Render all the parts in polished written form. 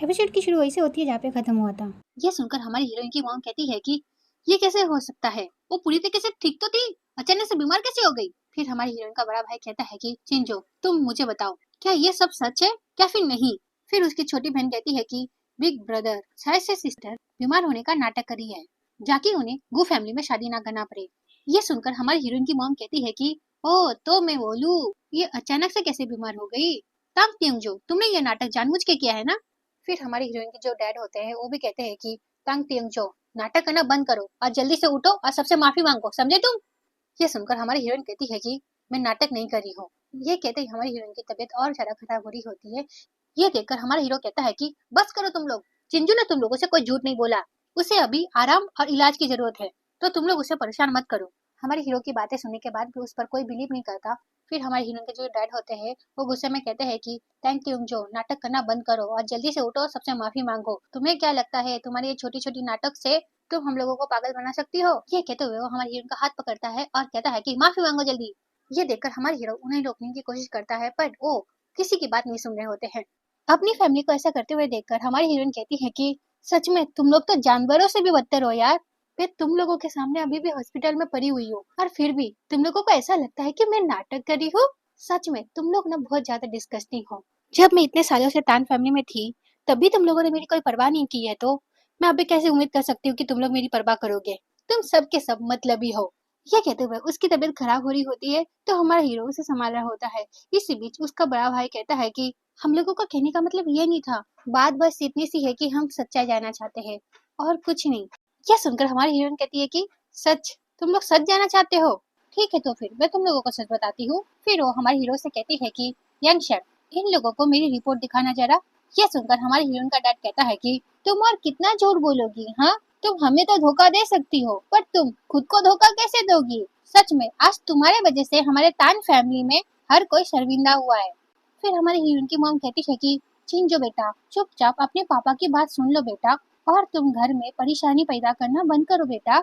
Episode की शुरू वैसे होती है जहाँ पे खत्म हुआ था। ये सुनकर हमारी हीरोइन की मॉम कहती है कि ये कैसे हो सकता है, वो पूरी तरीके से ठीक तो थी, अचानक से बीमार कैसे हो गई। फिर हमारी हीरोइन का बड़ा भाई कहता है कि चिंजो, तुम मुझे बताओ, क्या ये सब सच है क्या फिर नहीं। फिर उसकी छोटी बहन कहती है कि बिग ब्रदर शायद से सिस्टर बीमार होने का नाटक करी है, जाकि उन्हें गु फैमिली में शादी ना करना पड़े। ये सुनकर हमारी हीरोइन की मॉम कहती है कि ओ तो मैं बोलूं, ये अचानक से कैसे बीमार हो गई। तब त्यंगजो, तुमने ये नाटक जानबूझ के किया है ना। फिर हमारी हीरोइन के जो डैड होते हैं वो भी कहते हैं कि तंग त्यंगजो, नाटक करना बंद करो और जल्दी से उठो और सबसे माफी मांगो, समझे तुम। ये सुनकर हमारी हीरोइन कहती है कि मैं नाटक नहीं कर रही हूँ। ये कहते ही हमारी हीरोइन की तबीयत और ज्यादा खराब हो रही होती है। ये देखकर हमारा हीरो कहता है कि बस करो तुम लोग, चिंजू ने तुम लोगों से कोई झूठ नहीं बोला, उसे अभी आराम और इलाज की जरूरत है, तो तुम लोग उसे परेशान मत करो। हमारे हीरो की बातें सुनने के बाद भी उस पर कोई बिलीव नहीं करता। फिर हमारे हीरो के जो डैड होते हैं वो गुस्से में कहते हैं कि थैंक यू जो, नाटक करना बंद करो और जल्दी से उठो, सबसे माफी मांगो। तुम्हें क्या लगता है तुम्हारी ये छोटी छोटी नाटक से तुम हम लोगों को पागल बना सकती हो। ये कहते हुए वो हमारे हीरो का हाथ पकड़ता है और कहता है कि माफी मांगो जल्दी। ये देखकर हमारे हीरो उन्हें रोकने की कोशिश करता है पर वो किसी की बात नहीं सुन रहे होते हैं। अपनी फैमिली को ऐसा करते हुए देखकर हमारी हीरोइन कहती है कि सच में तुम लोग तो जानवरों से भी बदतर हो यार। फिर तुम लोगों के सामने अभी भी हॉस्पिटल में पड़ी हुई हूँ और फिर भी तुम लोगों को ऐसा लगता है कि मैं नाटक कर रही हूँ। सच में तुम लोग ना बहुत ज्यादा डिस्गस्टिंग हो। जब मैं इतने सालों से तान फैमिली में थी तभी तुम लोगों ने मेरी कोई परवाह नहीं की है, तो मैं अभी कैसे उम्मीद कर सकती हूँ कि तुम लोग मेरी परवाह करोगे। तुम सब के सब मतलबी हो। ये कहते हुए उसकी तबीयत खराब हो रही होती है तो हमारा हीरो उसे संभाल रहा होता है। इसी बीच उसका बड़ा भाई कहता है कि हम लोगों का कहने का मतलब ये नहीं था, बात बस इतनी सी है कि हम सच्चाई जानना चाहते हैं और कुछ नहीं। यह सुनकर हमारी हीरोइन कहती है कि सच, तुम लोग सच जानना चाहते हो, ठीक है तो फिर मैं तुम लोगों को सच बताती हूँ। फिर वो हमारे हीरो से कहती है कि यंग शेफ, इन लोगों को मेरी रिपोर्ट दिखाना जरा। यह सुनकर हमारी हीरोइन का डैड कहता है कि तुम और कितना झूठ बोलोगी, हाँ तुम हमें तो धोखा दे सकती हो पर तुम खुद को धोखा कैसे दोगी। सच में आज तुम्हारे वजह से हमारे तान फैमिली में हर कोई शर्मिंदा हुआ है। फिर हमारी हीरोइन की मॉम कहती है कि चिंजो बेटा, चुपचाप अपने पापा की बात सुन लो बेटा और तुम घर में परेशानी पैदा करना बंद करो बेटा।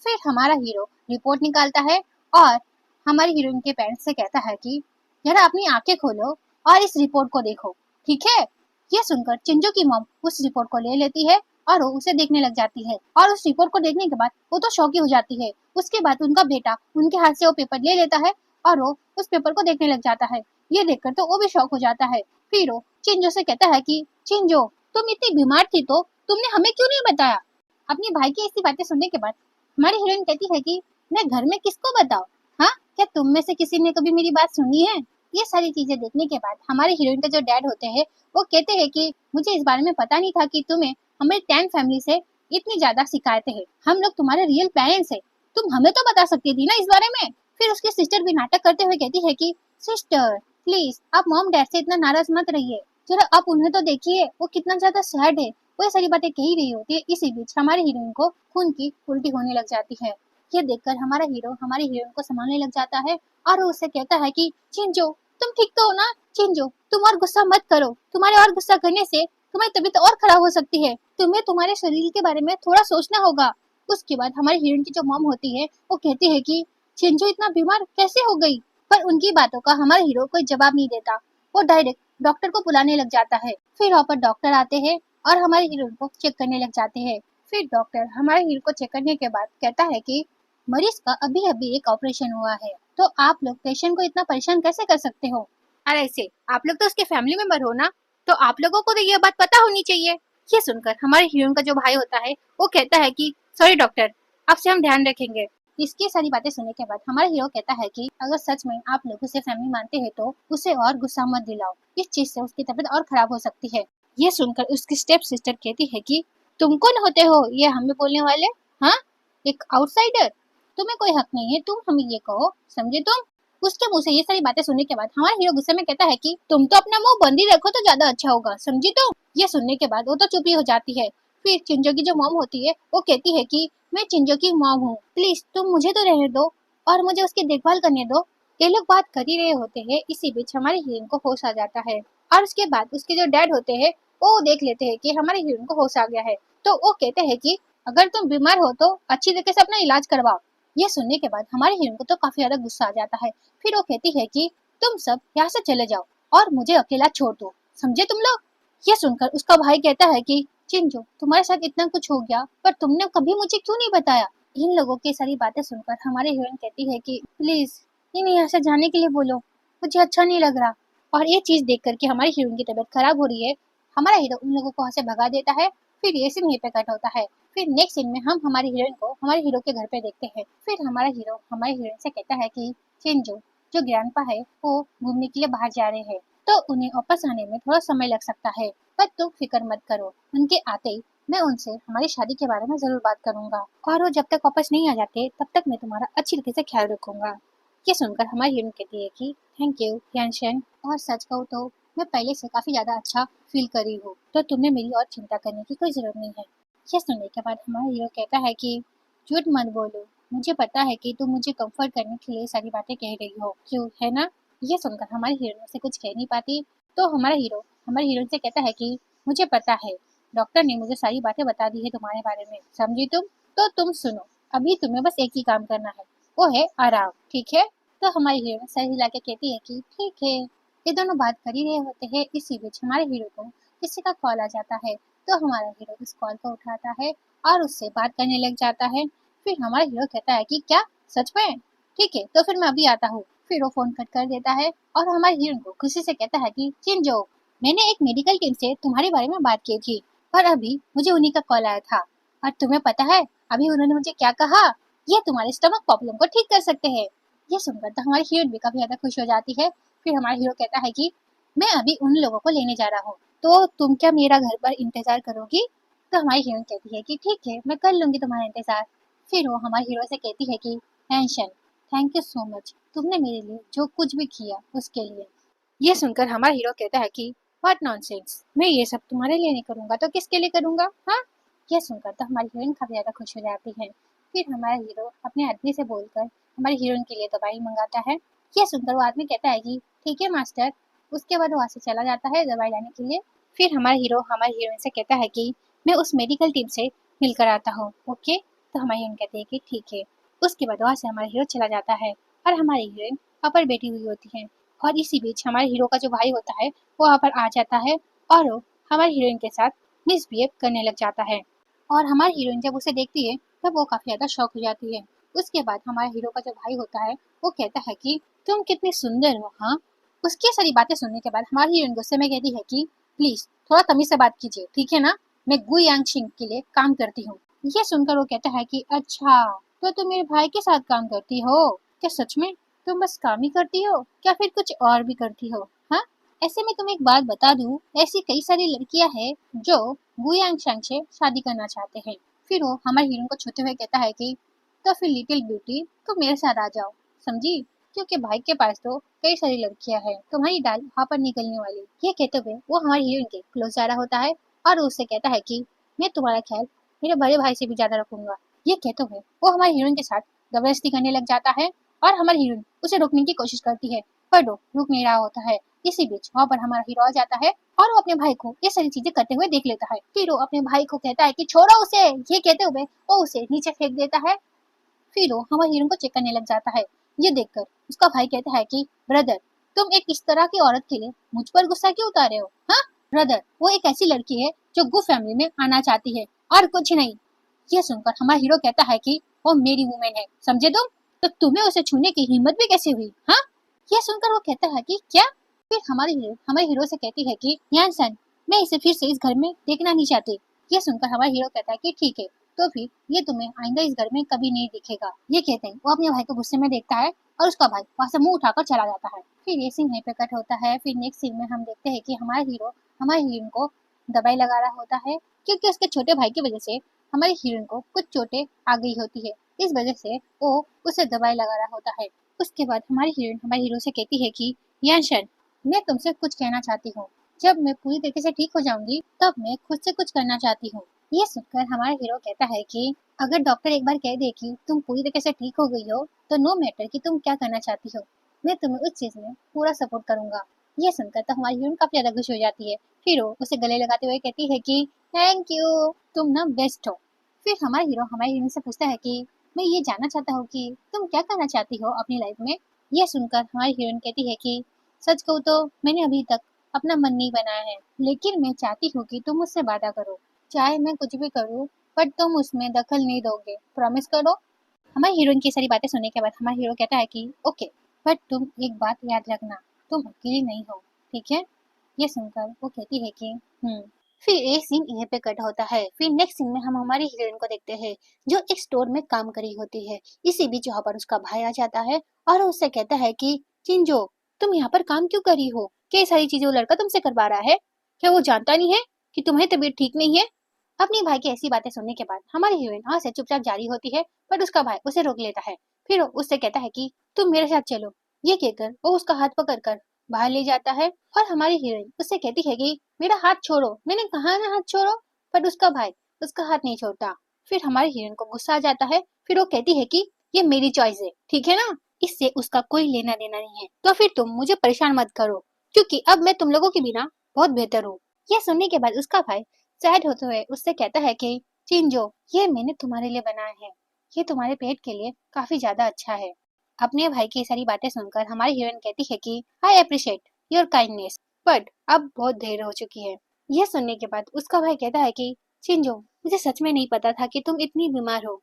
फिर हमारा हीरो रिपोर्ट निकालता है और हमारी हीरोइन के पेरेंट्स से कहता है कि जरा अपनी आंखें खोलो और इस रिपोर्ट को देखो, ठीक है। यह सुनकर चिंजो की मॉम उस रिपोर्ट को ले लेती है और वो उसे देखने लग जाती है और उस रिपोर्ट को देखने के बाद वो तो शौक ही हो जाती है। उसके बाद उनका बेटा उनके हाथ से वो पेपर ले लेता है और वो उस पेपर को देखने लग जाता है। ये देखकर तो वो भी शौक हो जाता है। फिर वो चिंजो से कहता है कि चिंजो, तुम इतनी बीमार थी तो तुमने हमें क्यों नहीं बताया। अपने भाई की ऐसी बातें सुनने के बाद हमारी हीरोइन कहती है कि मैं घर में किसको बताऊं, हाँ क्या तुम में से किसी ने कभी मेरी बात सुनी है। ये सारी चीजें देखने के बाद हमारे हीरोइन का जो डैड होते हैं वो कहते हैं कि मुझे इस बारे में पता नहीं था कि तुम्हें हमारी टैन फैमिली से इतनी ज्यादा शिकायतें हैं, हम लोग तुम्हारे रियल पेरेंट्स है, तुम हमें तो बता सकती थी ना इस बारे में। फिर उसकी सिस्टर भी नाटक करते हुए कहती है कि सिस्टर प्लीज आप मॉम डैड से इतना नाराज मत रहिए, जरा आप उन्हें तो देखिए वो कितना ज्यादा सैड है। वो ये सारी बातें कह ही रही होती है। इसी बीच हमारे हीरोइन को खून की उल्टी होने लग जाती है। ये देखकर हमारा हीरो हमारी हीरोइन को संभालने लग जाता है और वो उससे कहता है कि चिंजो, तुम ठीक तो हो ना। चिंजो, तुम और गुस्सा मत करो, तुम्हारे और गुस्सा करने से तुम्हारी तबीयत और खराब हो सकती है, तुम्हें तुम्हारे शरीर के बारे में थोड़ा सोचना होगा। उसके बाद हमारी हीरोइन की जो मॉम होती है वो कहती है कि चिंजो इतना बीमार कैसे हो गई, पर उनकी बातों का हमारा हीरो कोई जवाब नहीं देता। वो डायरेक्ट डॉक्टर को बुलाने लग जाता है। फिर वहाँ पर डॉक्टर आते हैं और हमारे हीरो को चेक करने लग जाते हैं। फिर डॉक्टर हमारे हीरो को चेक करने के बाद कहता है कि मरीज का अभी अभी एक ऑपरेशन हुआ है, तो आप लोग पेशेंट को इतना परेशान कैसे कर सकते हो। अरे ऐसे आप लोग तो उसके फैमिली मेंबर हो ना, तो आप लोगों को तो ये बात पता होनी चाहिए। ये सुनकर हमारे हीरोइन का जो भाई होता है वो कहता है कि सॉरी डॉक्टर, आपसे हम ध्यान रखेंगे। इसकी सारी बातें सुनने के बाद हमारा हीरो कहता है कि अगर सच में आप लोग उसे फैमिली मानते हैं तो उसे और गुस्सा मत दिलाओ, इस चीज से उसकी तबीयत और खराब हो सकती है। ये सुनकर उसकी स्टेप सिस्टर कहती है कि तुम कौन होते हो ये हमें बोलने वाले, हाँ एक आउटसाइडर, तुम्हें कोई हक नहीं है तुम हमें ये कहो, समझे तुम। उसके मुंह से ये सारी बातें सुनने के बाद हमारा हीरो गुस्से में कहता है कि तुम तो अपना मुंह बंद ही रखो तो ज्यादा अच्छा होगा, समझी तुम। ये सुनने के बाद वो तो चुप ही हो जाती है। फिर चिंजो की जो मॉम होती है वो कहती है कि मैं चिंजो की मॉम हूँ, प्लीज तुम मुझे तो रहने दो और मुझे उसकी देखभाल करने दो। ये लोग बात कर ही रहे होते हैं। इसी बीच हमारे हीरोइन को होश आ जाता है और उसके बाद उसके जो डैड होते हैं वो देख लेते हैं कि हमारे हीरोइन को होश आ गया है, तो वो कहते हैं कि अगर तुम बीमार हो तो अच्छी तरीके से अपना इलाज करवाओ। ये सुनने के बाद हमारे हीरोइन को तो काफी ज्यादा गुस्सा आ जाता है। फिर वो कहती है कि तुम सब यहाँ से चले जाओ और मुझे अकेला छोड़ दो, समझे तुम लोग। ये सुनकर उसका भाई कहता है कि चिंजो, तुम्हारे साथ इतना कुछ हो गया पर तुमने कभी मुझे क्यों नहीं बताया। इन लोगों की सारी बातें सुनकर हमारी हीरोइन कहती है कि प्लीज इन्हें यहाँ से जाने के लिए बोलो, मुझे अच्छा नहीं लग रहा। और ये चीज देख करके हमारी हीरोइन की तबीयत खराब हो रही है। हमारा हीरो उन लोगों को वहाँ से भगा देता है। फिर ये सीन यहीं पे कट होता है। फिर नेक्स्ट सीन में हम हमारी हीरोइन को हमारे हीरो के घर पे देखते हैं। फिर हमारा हीरो हमारी हीरोइन से कहता है कि चिंजो, जो ग्रैंडपा है वो घूमने के लिए बाहर जा रहे हैं, तो उन्हें वापस आने में थोड़ा समय लग सकता है, पर तुम फिक्र मत करो, उनके आते ही मैं उनसे हमारी शादी के बारे में जरूर बात करूंगा, और वो जब तक वापस नहीं आ जाते तब तक मैं तुम्हारा अच्छी तरीके से ख्याल रखूंगा। ये सुनकर हमारी हीरोइन कहती है कि थैंक यू यानशन, और सच कहूँ तो मैं पहले से काफी ज्यादा अच्छा फील कर रही हूँ, तो तुम्हें मेरी और चिंता करने की कोई जरूरत नहीं है। ये सुनने के बाद हमारा हीरो कहता है कि झूठ मत बोलो, मुझे पता है कि तुम मुझे कंफर्ट करने के लिए सारी बातें कह रही हो, क्यों है ना। ये सुनकर हमारी हीरोइन से कुछ कह नहीं पाती, तो हमारा हीरो हमारी हीरोइन से कहता है कि मुझे पता है, डॉक्टर ने मुझे सारी बातें बता दी है तुम्हारे बारे में, समझी तुम। तो तुम सुनो, अभी तुम्हें बस एक ही काम करना है, वो है आराम, ठीक है। तो हमारी हीरोइन सर हिला के कहती है कि ठीक है। ये दोनों बात कर ही रहे होते हैं, इसी बीच हमारे हीरो को किसी का कॉल आ जाता है। तो हमारा हीरो इस कॉल को उठाता है और उससे बात करने लग जाता है। फिर हमारा हीरो कहता है कि क्या सच में, ठीक है तो फिर मैं अभी आता हूँ। फिर वो फोन कट कर देता है और हमारे हीरो को खुशी से कहता है कि चिंजो, मैंने एक मेडिकल टीम से तुम्हारे बारे में बात की थी, पर अभी मुझे उन्हीं का कॉल आया था, और तुम्हें पता है अभी उन्होंने मुझे क्या कहा, ये तुम्हारे स्टमक प्रॉब्लम को ठीक कर सकते हैं। ये सुनकर तो हमारी हीरोइन भी काफी ज्यादा खुश हो जाती है। फिर हमारा हीरो कहता है कि मैं अभी उन लोगों को लेने जा रहा हूँ, तो तुम क्या मेरा घर पर इंतजार करोगी। तो हमारी हीरोइन कहती है कि ठीक है, मैं कर लूंगी तुम्हारा इंतजार। फिर वो हमारे हीरो से कहती है कि tension, thank you so much, तुमने मेरे लिए जो कुछ भी किया उसके लिए। ये सुनकर हमारा हीरो कहता है कि व्हाट नॉनसेंस, मैं ये सब तुम्हारे लिए नहीं करूंगा तो किसके लिए करूंगा, हाँ। ये सुनकर तो हमारी हीरोइन काफी ज्यादा खुश हो जाती है। फिर हमारा हीरो अपने आदमी से बोलकर हमारी हीरोइन के लिए दवाई मंगाता है। ये सुनकर वो आदमी कहता है कि ठीक है मास्टर। उसके बाद वो वहाँ से चला जाता है दवाई लाने के लिए। फिर हमारा हीरो हमारी हीरोइन से कहता है कि मैं उस मेडिकल टीम से मिलकर आता हूँ, ओके। तो हमारी हीरोइन कहती है कि ठीक है। उसके बाद वहाँ से हमारा हीरो चला जाता है और हमारी हीरोइन वहाँ पर बैठी हुई होती है। और इसी बीच हमारे हीरो का जो भाई होता है वो वहाँ पर आ जाता है और वो हमारी हीरोइन के साथ मिसबिहेव करने लग जाता है। और हमारी हीरोइन जब उसे देखती है तब वो काफी ज्यादा शॉक हो जाती है। उसके बाद हमारे हीरो का जो भाई होता है वो कहता है कि तुम कितनी सुंदर हो, हाँ। उसकी सारी बातें सुनने के बाद हमारी हीरोइन गुस्से में कहती है कि प्लीज थोड़ा तमीज से बात कीजिए, ठीक है ना, मैं गु यांग शिंग के लिए काम करती हूँ। ये सुनकर वो कहता है कि अच्छा, तो तुम मेरे भाई के साथ काम करती हो, क्या सच में तुम बस काम ही करती हो क्या फिर कुछ और भी करती हो, हाँ। ऐसे में तुम्हें एक बात बता दूं, ऐसी कई सारी लड़कियां हैं जो गु यांग शांग से शादी करना चाहते हैं। फिर वो हमारे हीरो को छूते हुए कहता है कि तो फिर लिटिल ब्यूटी तुम मेरे साथ आ जाओ, समझी, क्योंकि भाई के पास तो कई सारी लड़कियां हैं, तुम्हारी दाल वहाँ पर निकलने वाली। ये कहते हुए वो हमारे हीरोइन के क्लोज जा रहा होता है और उससे कहता है कि मैं तुम्हारा ख्याल मेरे बड़े भाई से भी ज्यादा रखूंगा। ये कहते हुए वो हमारे हीरोइन के साथ जबरदस्ती करने लग जाता है और हमारी हीरोइन उसे रोकने की कोशिश करती है, पर वो रुक नहीं रहा होता है। इसी बीच वहाँ पर हमारा हीरो आ जाता है और वो अपने भाई को ये सारी चीजें करते हुए देख लेता है। फिर वो अपने भाई को कहता है कि छोड़ो उसे, ये कहते हुए वो उसे नीचे फेंक देता है। फिर वो हमारे हीरो को चेक करने लग जाता है। ये देखकर उसका भाई कहता है कि ब्रदर, तुम एक इस तरह की औरत के लिए मुझ पर गुस्सा क्यों उतारे हो, हाँ। ब्रदर, वो एक ऐसी लड़की है जो गु फैमिली में आना चाहती है और कुछ नहीं। ये सुनकर हमारा हीरो कहता है कि वो मेरी वुमेन है, समझे तुम, तो तुम्हें उसे छूने की हिम्मत भी कैसे हुई, हाँ। ये सुनकर वो कहता है कि क्या। फिर हमारे हीरो से कहती है कि यान सन, मैं इसे फिर से इस घर में देखना नहीं चाहती। ये सुनकर हमारा हीरो कहता है कि ठीक है, तो फिर ये तुम्हें आइंदा इस घर में कभी नहीं दिखेगा। ये कहते हैं वो अपने भाई को गुस्से में देखता है और उसका भाई वहाँ से मुंह उठाकर चला जाता है। फिर ये सीन यहीं पे कट होता है। फिर नेक्स्ट सीन में हम देखते हैं कि हमारा हीरो हमारी हीरोइन को दवाई लगा रहा होता है, क्योंकि उसके छोटे भाई की वजह से हमारी हीरोइन को कुछ चोटें आ गई होती है। इस वजह से वो उसे दवाई लगा रहा होता है। उसके बाद हमारी हीरोइन हमारे हीरो से कहती है कि याशन, मैं तुमसे कुछ कहना चाहती हूँ, जब मैं पूरी तरीके से ठीक हो जाऊंगी तब मैं खुद से कुछ करना चाहती हूँ। ये सुनकर हमारा हीरो कहता है कि अगर डॉक्टर एक बार कह दे कि तुम पूरी तरीके से ठीक हो गई हो तो नो मैटर कि तुम क्या करना चाहती हो, मैं तुम्हें उस चीज में पूरा सपोर्ट करूंगा। ये सुनकर तो हमारी हीरोइन काफी ज्यादा खुश हो जाती है। फिर वो उसे गले लगाते हुए कहती है कि थैंक यू, तुम ना बेस्ट हो। फिर हमारा हीरो हमारी हीरोइन से पूछता है कि मैं ये जानना चाहता हूँ कि तुम क्या करना चाहती हो अपनी लाइफ में। यह सुनकर हमारी हीरोइन कहती है कि सच कहूँ तो मैंने अभी तक अपना मन नहीं बनाया है, लेकिन मैं चाहती हूँ कि तुम मुझसे वादा करो, चाहे मैं कुछ भी करूँ बट तुम उसमें दखल नहीं दोगे, प्रॉमिस करो। हमारी हीरोइन की सारी बातें सुनने के बाद हमारा हीरो कहता है कि ओके, बट तुम एक बात याद रखना, तुम अकेली नहीं हो, ठीक है। ये सुनकर वो कहती है कि फिर एक सीन यहीं पे कट होता है। फिर नेक्स्ट सीन में हम हमारी हीरोइन को देखते हैं जो एक स्टोर में काम कर रही होती है। इसी बीच वहाँ पर उसका भाई आ जाता है और उससे कहता है कि चिंजो, तुम यहाँ पर काम क्यों कर रही हो, क्या ये सारी चीजें वो लड़का तुमसे करवा रहा है, क्या वो जानता नहीं है कि तुम्हारी तबीयत ठीक नहीं है। अपने भाई की ऐसी बातें सुनने के बाद हमारी हीरोइन वहाँ से चुपचाप जा रही होती है, पर उसका भाई उसे रोक लेता है। फिर वो उससे कहता है कि तुम मेरे साथ चलो। ये कहकर वो उसका हाथ पकड़ कर बाहर ले जाता है और हमारी हीरोइन उससे कहती है कि मेरा हाथ छोड़ो, मैंने कहा ना हाथ छोड़ो, पर उसका भाई उसका हाथ नहीं छोड़ता। फिर हमारी हीरोइन को गुस्सा आ जाता है। फिर वो कहती है कि ये मेरी चॉइस है, ठीक है ना, इससे उसका कोई लेना देना नहीं है, तो फिर तुम मुझे परेशान मत करो, क्योंकि अब मैं तुम लोगों के बिना बहुत बेहतर हूँ। यह सुनने के बाद उसका भाई सैड होते हुए उससे कहता है कि चिंजो, ये मैंने तुम्हारे लिए बनाया है, ये तुम्हारे पेट के लिए काफी ज्यादा अच्छा है। अपने भाई की सारी बातें सुनकर हमारी हीरोइन कहती है कि I appreciate your kindness, but अब बहुत देर हो चुकी है। यह सुनने के बाद उसका भाई कहता है कि चिंजो, मुझे सच में नहीं पता था कि तुम इतनी बीमार हो,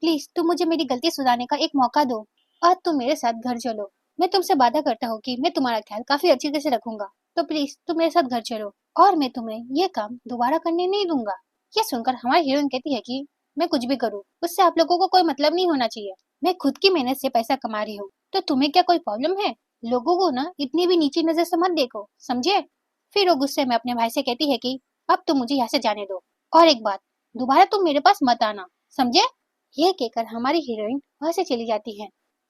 प्लीज तुम मुझे मेरी गलती सुधारने का एक मौका दो और तुम मेरे साथ घर चलो। मैं तुमसे वादा करता हूँ कि मैं तुम्हारा ख्याल काफी अच्छी तरह से रखूंगा, तो प्लीज तुम मेरे साथ घर चलो और मैं तुम्हें ये काम दोबारा करने नहीं दूंगा। ये सुनकर हमारी हीरोइन कहती है कि मैं कुछ भी करूँ उससे आप लोगों को कोई मतलब नहीं होना चाहिए, मैं खुद की मेहनत से पैसा कमा रही हूँ, तो तुम्हें क्या कोई प्रॉब्लम है। लोगों को ना इतनी भी नीची नजर से मत देखो, समझे। फिर वो गुस्से में अपने भाई से कहती है कि अब तुम मुझे यहाँ से जाने दो, और एक बात, दोबारा तुम मेरे पास मत आना, समझे। ये कहकर हमारी हीरोइन वहां से चली जाती है।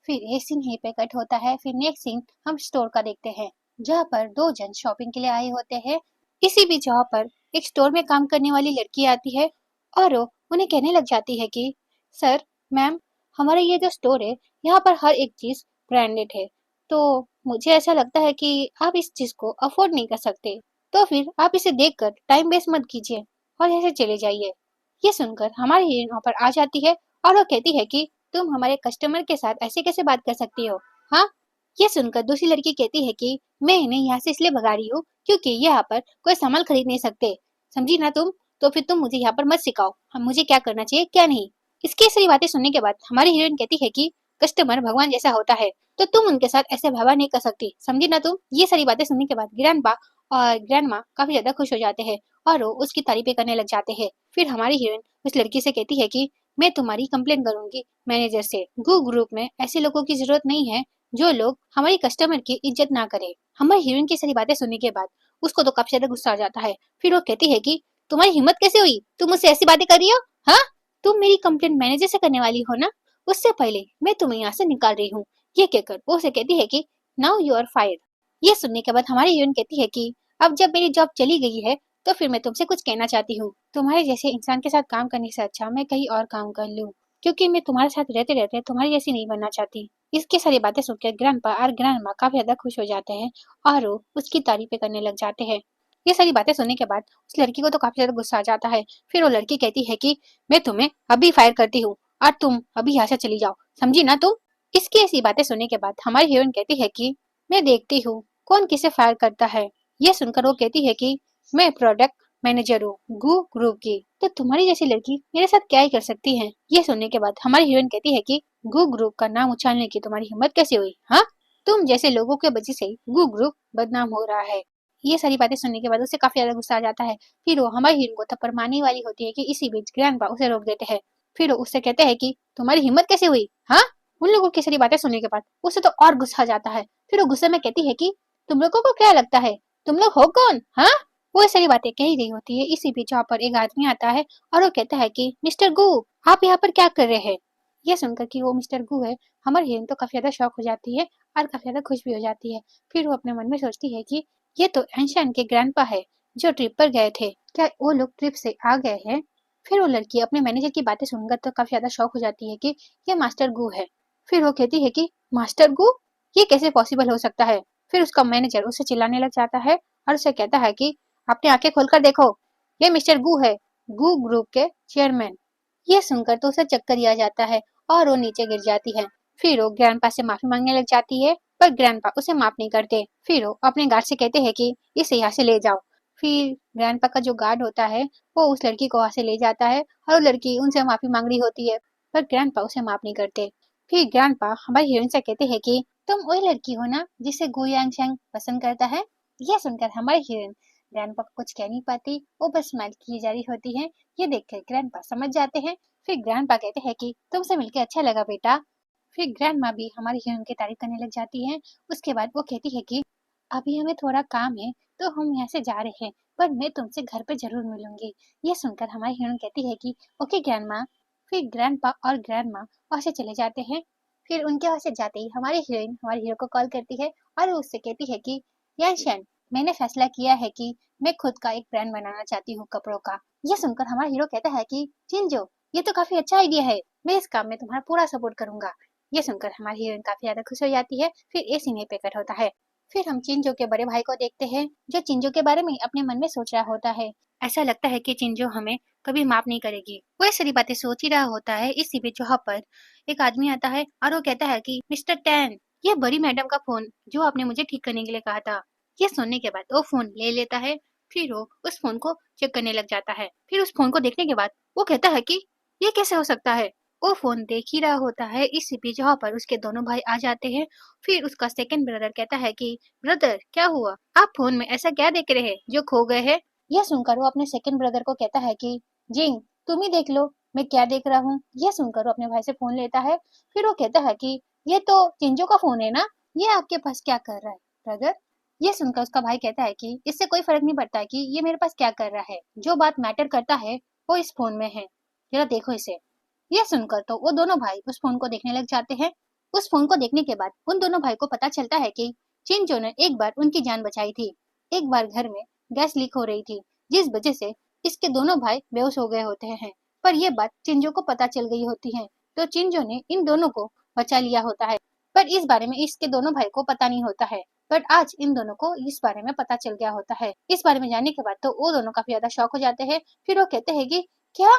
फिर एक सीन यहीं पे कट होता है। फिर नेक्स्ट सीन हम स्टोर का देखते हैं, जहाँ पर दो जन शॉपिंग के लिए आए होते हैं। इसी बीच वहाँ पर एक स्टोर में काम करने वाली लड़की आती है और वो उन्हें कहने लग जाती है कि सर, मैम, हमारा ये जो स्टोर है यहाँ पर हर एक चीज ब्रांडेड है, तो मुझे ऐसा लगता है कि आप इस चीज को अफोर्ड नहीं कर सकते, तो फिर आप इसे देखकर टाइम वेस्ट मत कीजिए और ऐसे चले जाइए। ये सुनकर हमारी हीरोइन वहाँ पर आ जाती है और वो कहती है कि तुम हमारे कस्टमर के साथ ऐसे कैसे बात कर सकती हो, हाँ। ये सुनकर दूसरी लड़की कहती है कि मैं इन्हें यहाँ से इसलिए भगा रही हूँ क्योंकि ये यहाँ पर कोई सामान खरीद नहीं सकते, समझी ना तुम, तो फिर तुम मुझे यहाँ पर मत सिखाओ हम मुझे क्या करना चाहिए क्या नहीं। इसकी सारी बातें सुनने के बाद हमारी हीरोइन कहती है कि कस्टमर भगवान जैसा होता है, तो तुम उनके साथ ऐसे व्यवहार नहीं कर सकती, समझी ना तुम। ये सारी बातें सुनने के बाद ग्रैंडपा और ग्रैंडमा काफी ज्यादा खुश हो जाते हैं और वो उसकी तारीफें करने लग जाते हैं। फिर हमारी हीरोइन उस लड़की से कहती है कि मैं तुम्हारी कंप्लेन करूंगी मैनेजर से, गू ग्रुप में ऐसे लोगों की जरूरत नहीं है जो लोग हमारी कस्टमर की इज्जत ना करे। हमारी हीरोइन की सारी बातें सुनने के बाद उसको तो काफी ज्यादा गुस्सा आ जाता है। फिर वो कहती है कि तुम्हारी हिम्मत कैसे हुई, तुम मुझसे ऐसी बातें कर रही हो, हाँ। तुम मेरी कंप्लेंट मैनेजर से करने वाली हो ना, उससे पहले मैं तुम्हें यहाँ से निकाल रही हूँ। ये कहकर वो उसे कहती है कि नाउ यू आर फायर्ड। ये सुनने के बाद हमारी हीरोइन कहती है कि अब जब मेरी जॉब चली गई है तो फिर मैं तुमसे कुछ कहना चाहती हूँ, तुम्हारे जैसे इंसान के साथ काम करने से अच्छा मैं कहीं और काम कर लूँ, क्योंकि मैं तुम्हारे साथ रहते रहते तुम्हारी जैसी नहीं बनना चाहती। इसकी सारी बातें सुनकर ग्रैंडपा और ग्रैंडमा काफी ज्यादा खुश हो जाते हैं और वो उसकी तारीफें करने लग जाते हैं। ये सारी बातें सुनने के बाद उस लड़की को तो काफी ज्यादा गुस्सा आ जाता है। फिर वो लड़की कहती है कि मैं तुम्हें अभी फायर करती हूँ और तुम अभी यहाँ से चली जाओ, समझी ना तुम। इसकी ऐसी बातें सुनने के बाद हमारी हीरोइन कहती है कि मैं देखती हूँ कौन किसे फायर करता है। ये सुनकर वो कहती है कि मैं प्रोडक्ट मैनेजर हूँ गू ग्रुप की, तो तुम्हारी जैसी लड़की मेरे साथ क्या ही कर सकती है। ये सुनने के बाद हमारी हीरोइन कहती है कि गू ग्रुप का नाम उछालने की तुम्हारी हिम्मत कैसे हुई, हाँ। तुम जैसे लोगों के वजह से गू ग्रुप बदनाम हो रहा है। ये सारी बातें सुनने के बाद उसे काफी ज्यादा गुस्सा आ जाता है। फिर वो हमारी हीरोइन को थप्पड़ मारने वाली होती है कि इसी बीच ग्रैंडपा उसे रोक देते हैं। फिर वो उससे कहते हैं कि तुम्हारी हिम्मत कैसे हुई, हाँ। उन लोगों की सारी बातें सुनने के बाद उसे तो और गुस्सा आ जाता है। फिर वो गुस्से में कहती है कि तुम लोगों को क्या लगता है, तुम लोग हो कौन, हाँ। वो ये सारी बातें कही रही होती है, इसी बीच वहाँ पर एक आदमी आता है और वो कहता है कि मिस्टर गू, आप यहाँ पर क्या कर रहे हैं। ये सुनकर कि वो मिस्टर गू है, हमारी हीरोइन तो काफी ज्यादा शौक हो जाती है और काफी ज्यादा खुश भी हो जाती है। फिर वो अपने मन में सोचती है कि ये तो एंशन के ग्रैंडपा है जो ट्रिप पर गए थे, क्या वो लोग ट्रिप से आ गए हैं। फिर वो लड़की अपने मैनेजर की बातें सुनकर तो काफी ज्यादा शौक हो जाती है कि ये मास्टर गू है। फिर वो कहती है कि मास्टर गू, ये कैसे पॉसिबल हो सकता है। फिर उसका मैनेजर उसे चिल्लाने लग जाता है और उसे कहता है कि अपनी आंखें खोलकर देखो, ये मिस्टर गू है, गू ग्रुप के चेयरमैन। ये सुनकर तो उसे चक्कर ही आ जाता है और वो नीचे गिर जाती है। फिर वो ग्रैंडपा से माफी मांगने लग जाती है, पर ग्रैंडपा उसे माफ नहीं करते। फिर वो अपने गार्ड से कहते हैं कि इसे यहाँ से ले जाओ। फिर ग्रैंडपा का जो गार्ड होता है वो उस लड़की को वहाँ से ले जाता है और वो लड़की उनसे माफी मांग रही होती है, पर ग्रैंडपा उसे माफ नहीं करते। फिर ग्रैंडपा हमारी हीरोइन से कहते हैं कि तुम वही लड़की हो ना जिसे गु यांग पसंद करता है। यह सुनकर हमारी हीरोइन ग्रैंडपा को कुछ कह नहीं पाती, वो बस स्माइल की जा रही होती है। ये देखकर ग्रैंडपा समझ जाते हैं। फिर ग्रैंडपा कहते हैं कि तुमसे मिलकर अच्छा लगा बेटा। फिर ग्रैंडमा भी हमारी हीरोइन की तारीफ करने लग जाती है। उसके बाद वो कहती है कि अभी हमें थोड़ा काम है तो हम यहाँ से जा रहे हैं, पर मैं तुमसे घर पे जरूर मिलूंगी। ये सुनकर हमारी हीरोइन कहती है कि ओके ग्रैंडमा। फिर ग्रैंडपा और ग्रैंडमा वहाँ से चले जाते हैं। फिर उनके वहाँ से जाते ही हमारी हीरोइन हमारे हीरो को कॉल करती है और वो उससे कहती है कि याशन, मैंने फैसला किया है कि मैं खुद का एक ब्रांड बनाना चाहती हूँ कपड़ों का। यह सुनकर हमारा हीरो कहता है कि चिंजो, ये तो काफी अच्छा आइडिया है, मैं इस काम में तुम्हारा पूरा सपोर्ट करूंगा। ये सुनकर हमारी हीरोइन काफी ज्यादा खुश हो जाती है। फिर ये सीन पे कट होता है। फिर हम चिंजो के बड़े भाई को देखते हैं जो चिंजो के बारे में अपने मन में सोच रहा होता है। ऐसा लगता है कि चिंजो हमें कभी माफ नहीं करेगी। वो ये सारी बातें सोच ही रहा होता है। इसी बीच वहाँ पर एक आदमी आता है और वो कहता है कि मिस्टर टैन, ये बड़ी मैडम का फोन जो आपने मुझे ठीक करने के लिए कहा था। ये सुनने के बाद वो फोन ले लेता है। फिर वो उस फोन को चेक करने लग जाता है। फिर उस फोन को देखने के बाद वो कहता है कि ये कैसे हो सकता है। वो फोन देख ही रहा होता है। इसी बीच वहाँ पर उसके दोनों भाई आ जाते हैं। फिर उसका सेकंड ब्रदर कहता है कि ब्रदर क्या हुआ, आप फोन में ऐसा क्या देख रहे हैं जो खो गए हैं। यह सुनकर वो अपने सेकंड ब्रदर को कहता है कि जिंग, तुम ही देख लो मैं क्या देख रहा हूँ। यह सुनकर वो अपने भाई से फोन लेता है। फिर वो कहता है कि ये तो चिंजो का फोन है ना, ये आपके पास क्या कर रहा है ब्रदर। ये सुनकर उसका भाई कहता है कि इससे कोई फर्क नहीं पड़ता कि ये मेरे पास क्या कर रहा है, जो बात मैटर करता है वो इस फोन में है, जरा देखो इसे। यह सुनकर तो वो दोनों भाई उस फोन को देखने लग जाते हैं। उस फोन को देखने के बाद उन दोनों भाई को पता चलता है कि चिंजो ने एक बार उनकी जान बचाई थी। एक बार घर में गैस लीक हो रही थी जिस वजह से इसके दोनों भाई बेहोश हो गए होते हैं, पर यह बात चिंजो को पता चल गई होती है। तो चिंजो ने इन दोनों को बचा लिया होता है, पर इस बारे में इसके दोनों भाई को पता नहीं होता है। बट आज इन दोनों को इस बारे में पता चल गया होता है। इस बारे में जानने के बाद तो वो दोनों काफी ज्यादा शॉक हो जाते हैं। फिर वो कहते हैं कि क्या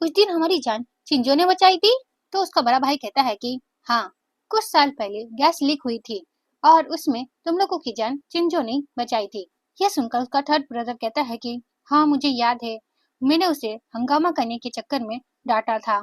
उस दिन हमारी जान चिंजो ने बचाई थी। तो उसका बड़ा भाई कहता है कि हाँ, कुछ साल पहले गैस लीक हुई थी और उसमें तुम लोगों की जान चिंजो ने बचाई थी। यह सुनकर उसका थर्ड ब्रदर कहता है कि हाँ मुझे याद है, मैंने उसे हंगामा करने के चक्कर में डांटा था,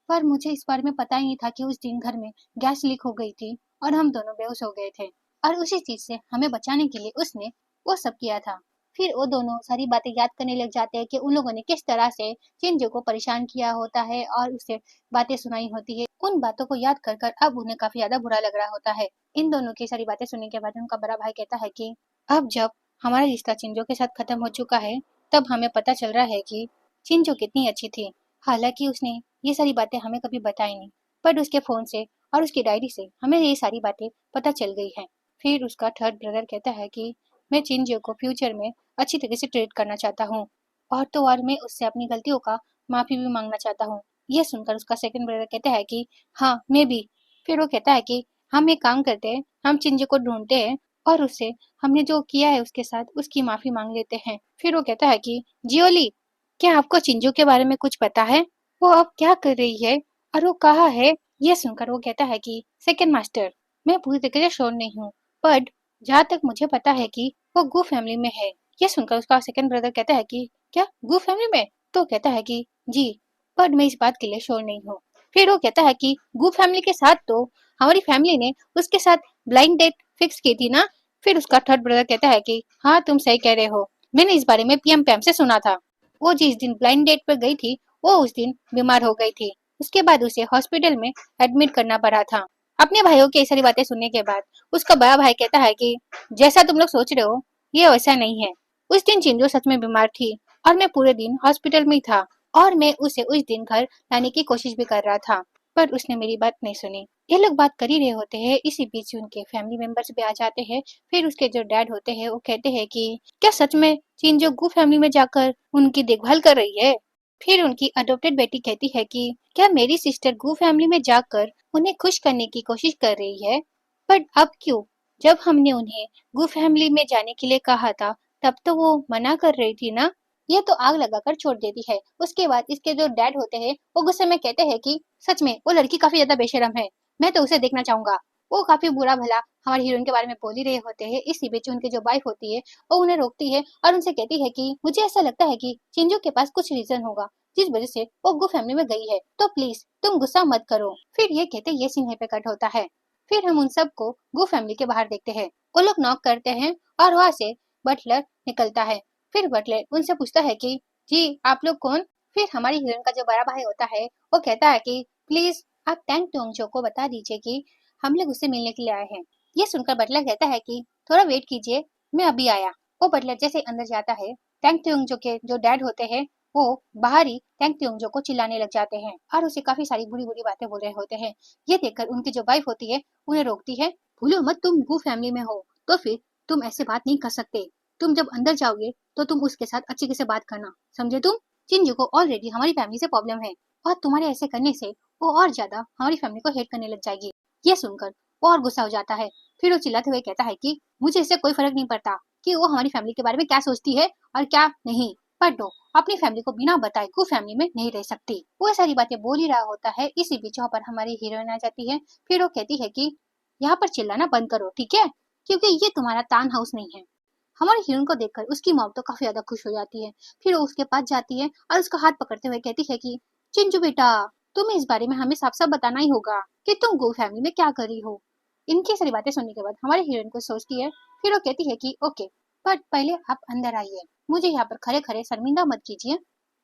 पर मुझे इस बारे में पता ही नहीं था कि उस दिन घर में गैस लीक हो गई थी और हम दोनों बेहोश हो गए थे, और उसी चीज से हमें बचाने के लिए उसने वो सब किया था। फिर वो दोनों सारी बातें याद करने लग जाते हैं कि उन लोगों ने किस तरह से चिंजो को परेशान किया होता है और उसे बातें सुनाई होती है। उन बातों को याद कर कर अब उन्हें काफी ज्यादा बुरा लग रहा होता है। इन दोनों की सारी बातें सुनने के बाद उनका बड़ा भाई कहता है कि अब जब हमारा रिश्ता चिंजो के साथ खत्म हो चुका है, तब हमें पता चल रहा है कि चिंजो कितनी अच्छी थी। हालांकि उसने ये सारी बातें हमें कभी बताई नहीं, पर उसके फोन से और उसकी डायरी से हमें ये सारी बातें पता चल गई हैं। फिर उसका थर्ड ब्रदर कहता है कि मैं चिंजो को फ्यूचर में अच्छी तरह से ट्रीट करना चाहता हूँ, और तो और मैं उससे अपनी गलतियों का माफी भी मांगना चाहता हूँ। यह सुनकर उसका सेकंड ब्रदर कहता है कि हाँ मैं भी। फिर वो कहता है कि हम एक काम करते हैं, हम चिंजो को ढूंढते हैं और उससे हमने जो किया है उसके साथ उसकी माफी मांग लेते हैं। फिर वो कहता है कि जियोली, क्या आपको चिंजो के बारे में कुछ पता है, वो अब क्या कर रही है और वो कहाँ है। यह सुनकर वो कहता है कि सेकंड मास्टर, मैं पूरी तरीके से श्योर नहीं हूँ, बट जहाँ तक मुझे पता है कि वो गू फैमिली में है। यह सुनकर उसका सेकंड ब्रदर कहता है कि क्या गू फैमिली में। तो कहता है कि जी, बट मैं इस बात के लिए श्योर नहीं हूँ। फिर वो कहता है कि गू फैमिली के साथ तो हमारी फैमिली ने उसके साथ ब्लाइंड डेट फिक्स की थी ना। फिर उसका थर्ड ब्रदर कहता है कि हाँ तुम सही कह रहे हो, मैंने इस बारे में पीएम पैम से सुना था। वो जिस दिन ब्लाइंड डेट पर गई थी वो उस दिन बीमार हो गई थी, उसके बाद उसे हॉस्पिटल में एडमिट करना पड़ा था। अपने भाइयों की सारी बातें सुनने के बाद उसका बड़ा भाई कहता है कि जैसा तुम लोग सोच रहे हो ये वैसा नहीं है। उस दिन चिंजो सच में बीमार थी और मैं पूरे दिन हॉस्पिटल में ही था, और मैं उसे उस दिन घर लाने की कोशिश भी कर रहा था, पर उसने मेरी बात नहीं सुनी। ये लोग बात कर ही रहे होते हैं, इसी बीच उनके फैमिली मेंबर्स भी आ जाते हैं। फिर उसके जो डैड होते हैं वो कहते हैं कि क्या सच में चिंजो गू फैमिली में जाकर उनकी देखभाल कर रही है। फिर उनकी अडॉप्टेड बेटी कहती है कि क्या मेरी सिस्टर गू फैमिली में जाकर उन्हें खुश करने की कोशिश कर रही है, बट अब क्यों, जब हमने उन्हें गू फैमिली में जाने के लिए कहा था तब तो वो मना कर रही थी ना। ये तो आग लगाकर छोड़ देती है। उसके बाद इसके जो डैड होते हैं वो गुस्से में कहते हैं कि सच में वो लड़की काफी ज्यादा बेशरम है, मैं तो उसे देखना चाहूंगा। वो काफी बुरा भला हमारी हीरोइन के बारे में बोल ही रहे होते हैं। इसी बीच उनकी जो वाइफ होती है वो उन्हें रोकती है और उनसे कहती है कि मुझे ऐसा लगता है कि चिंजू के पास कुछ रीजन होगा जिस वजह से वो गु फैमिली में गई है, तो प्लीज तुम गुस्सा मत करो। फिर ये कहते ये सीन पे कट होता है। फिर हम उन सबको गु फैमिली के बाहर देखते हैं। वो लोग नॉक करते हैं और वहाँ से बटलर निकलता है। फिर बटलर उनसे पूछता है कि जी आप लोग कौन। फिर हमारी हीरोइन का जो बड़ा भाई होता है वो कहता है कि प्लीज आप टैंग ट्योंगजो को बता दीजिए कि हम लोग उससे मिलने के लिए आए हैं। ये सुनकर बटलर कहता है कि थोड़ा वेट कीजिए, मैं अभी आया। वो बटलर जैसे अंदर जाता है, टैंग ट्योंगजो के जो डैड होते हैं वो बाहर ही टैंग ट्योंगजो को चिल्लाने लग जाते हैं और उसे काफी सारी बुरी बुरी बातें बोल रहे होते हैं। ये देखकर उनकी जो वाइफ होती है उन्हें रोकती है। भूलो मत तुम गु फैमिली में हो, तो फिर तुम ऐसे बात नहीं कर सकते। तुम जब अंदर जाओगे तो तुम उसके साथ अच्छे से बात करना, समझे तुम। चिंजू को ऑलरेडी हमारी फैमिली से प्रॉब्लम है और तुम्हारे ऐसे करने से वो और ज्यादा हमारी फैमिली को हेट करने लग जाएगी। ये सुनकर वो और गुस्सा हो जाता है। फिर वो चिल्लाते हुए कहता है कि मुझे इससे कोई फर्क नहीं पड़ता कि वो हमारी फैमिली के बारे में क्या सोचती है और क्या नहीं, पर दो अपनी फैमिली को बिना बताए को फैमिली में नहीं रह सकती। वो सारी बातें बोल ही रहा होता है। इसी बीच वहाँ पर हमारी हीरोइन आ जाती है। फिर वो कहती है कि यहाँ पर चिल्लाना बंद करो, ठीक है, क्योंकि ये तुम्हारा तान हाउस नहीं है। हमारी हीरोइन को देखकर उसकी मॉम तो काफी ज्यादा खुश हो जाती है। फिर वो उसके पास जाती है और उसका हाथ पकड़ते हुए कहती है कि चिंजू बेटा, तुम्हें इस बारे में हमें साफ साफ बताना ही होगा कि तुम गो फैमिली में क्या कर रही हो। इनकी सारी बातें सुनने के बाद हमारी हीरोइन को सोचती है। फिर वो कहती है कि ओके, बट पहले आप अंदर आइए, मुझे यहाँ पर खड़े खड़े शर्मिंदा मत कीजिए।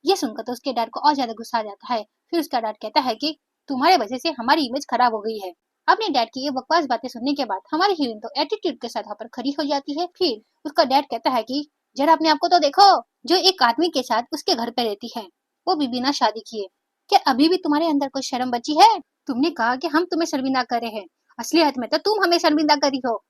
ये सुनकर तो उसके डैड को और ज्यादा गुस्सा आ जाता है। फिर उसका डैड कहता है कि तुम्हारे वजह से हमारी इमेज खराब हो गई है। अपने डैड की ये बकवास बातें सुनने के बाद हमारी हीरोइन तो एटीट्यूड के साथ वहाँ पर खड़ी हो जाती है। फिर उसका डैड कहता है कि जरा अपने आप को तो देखो, जो एक आदमी के साथ उसके घर पे रहती है, वो भी बिना शादी किए। क्या अभी भी तुम्हारे अंदर कोई शर्म बची है? तुमने कहा कि हम तुम्हें शर्मिंदा कर रहे हैं, असलियत में तो तुम हमें शर्मिंदा करी हो।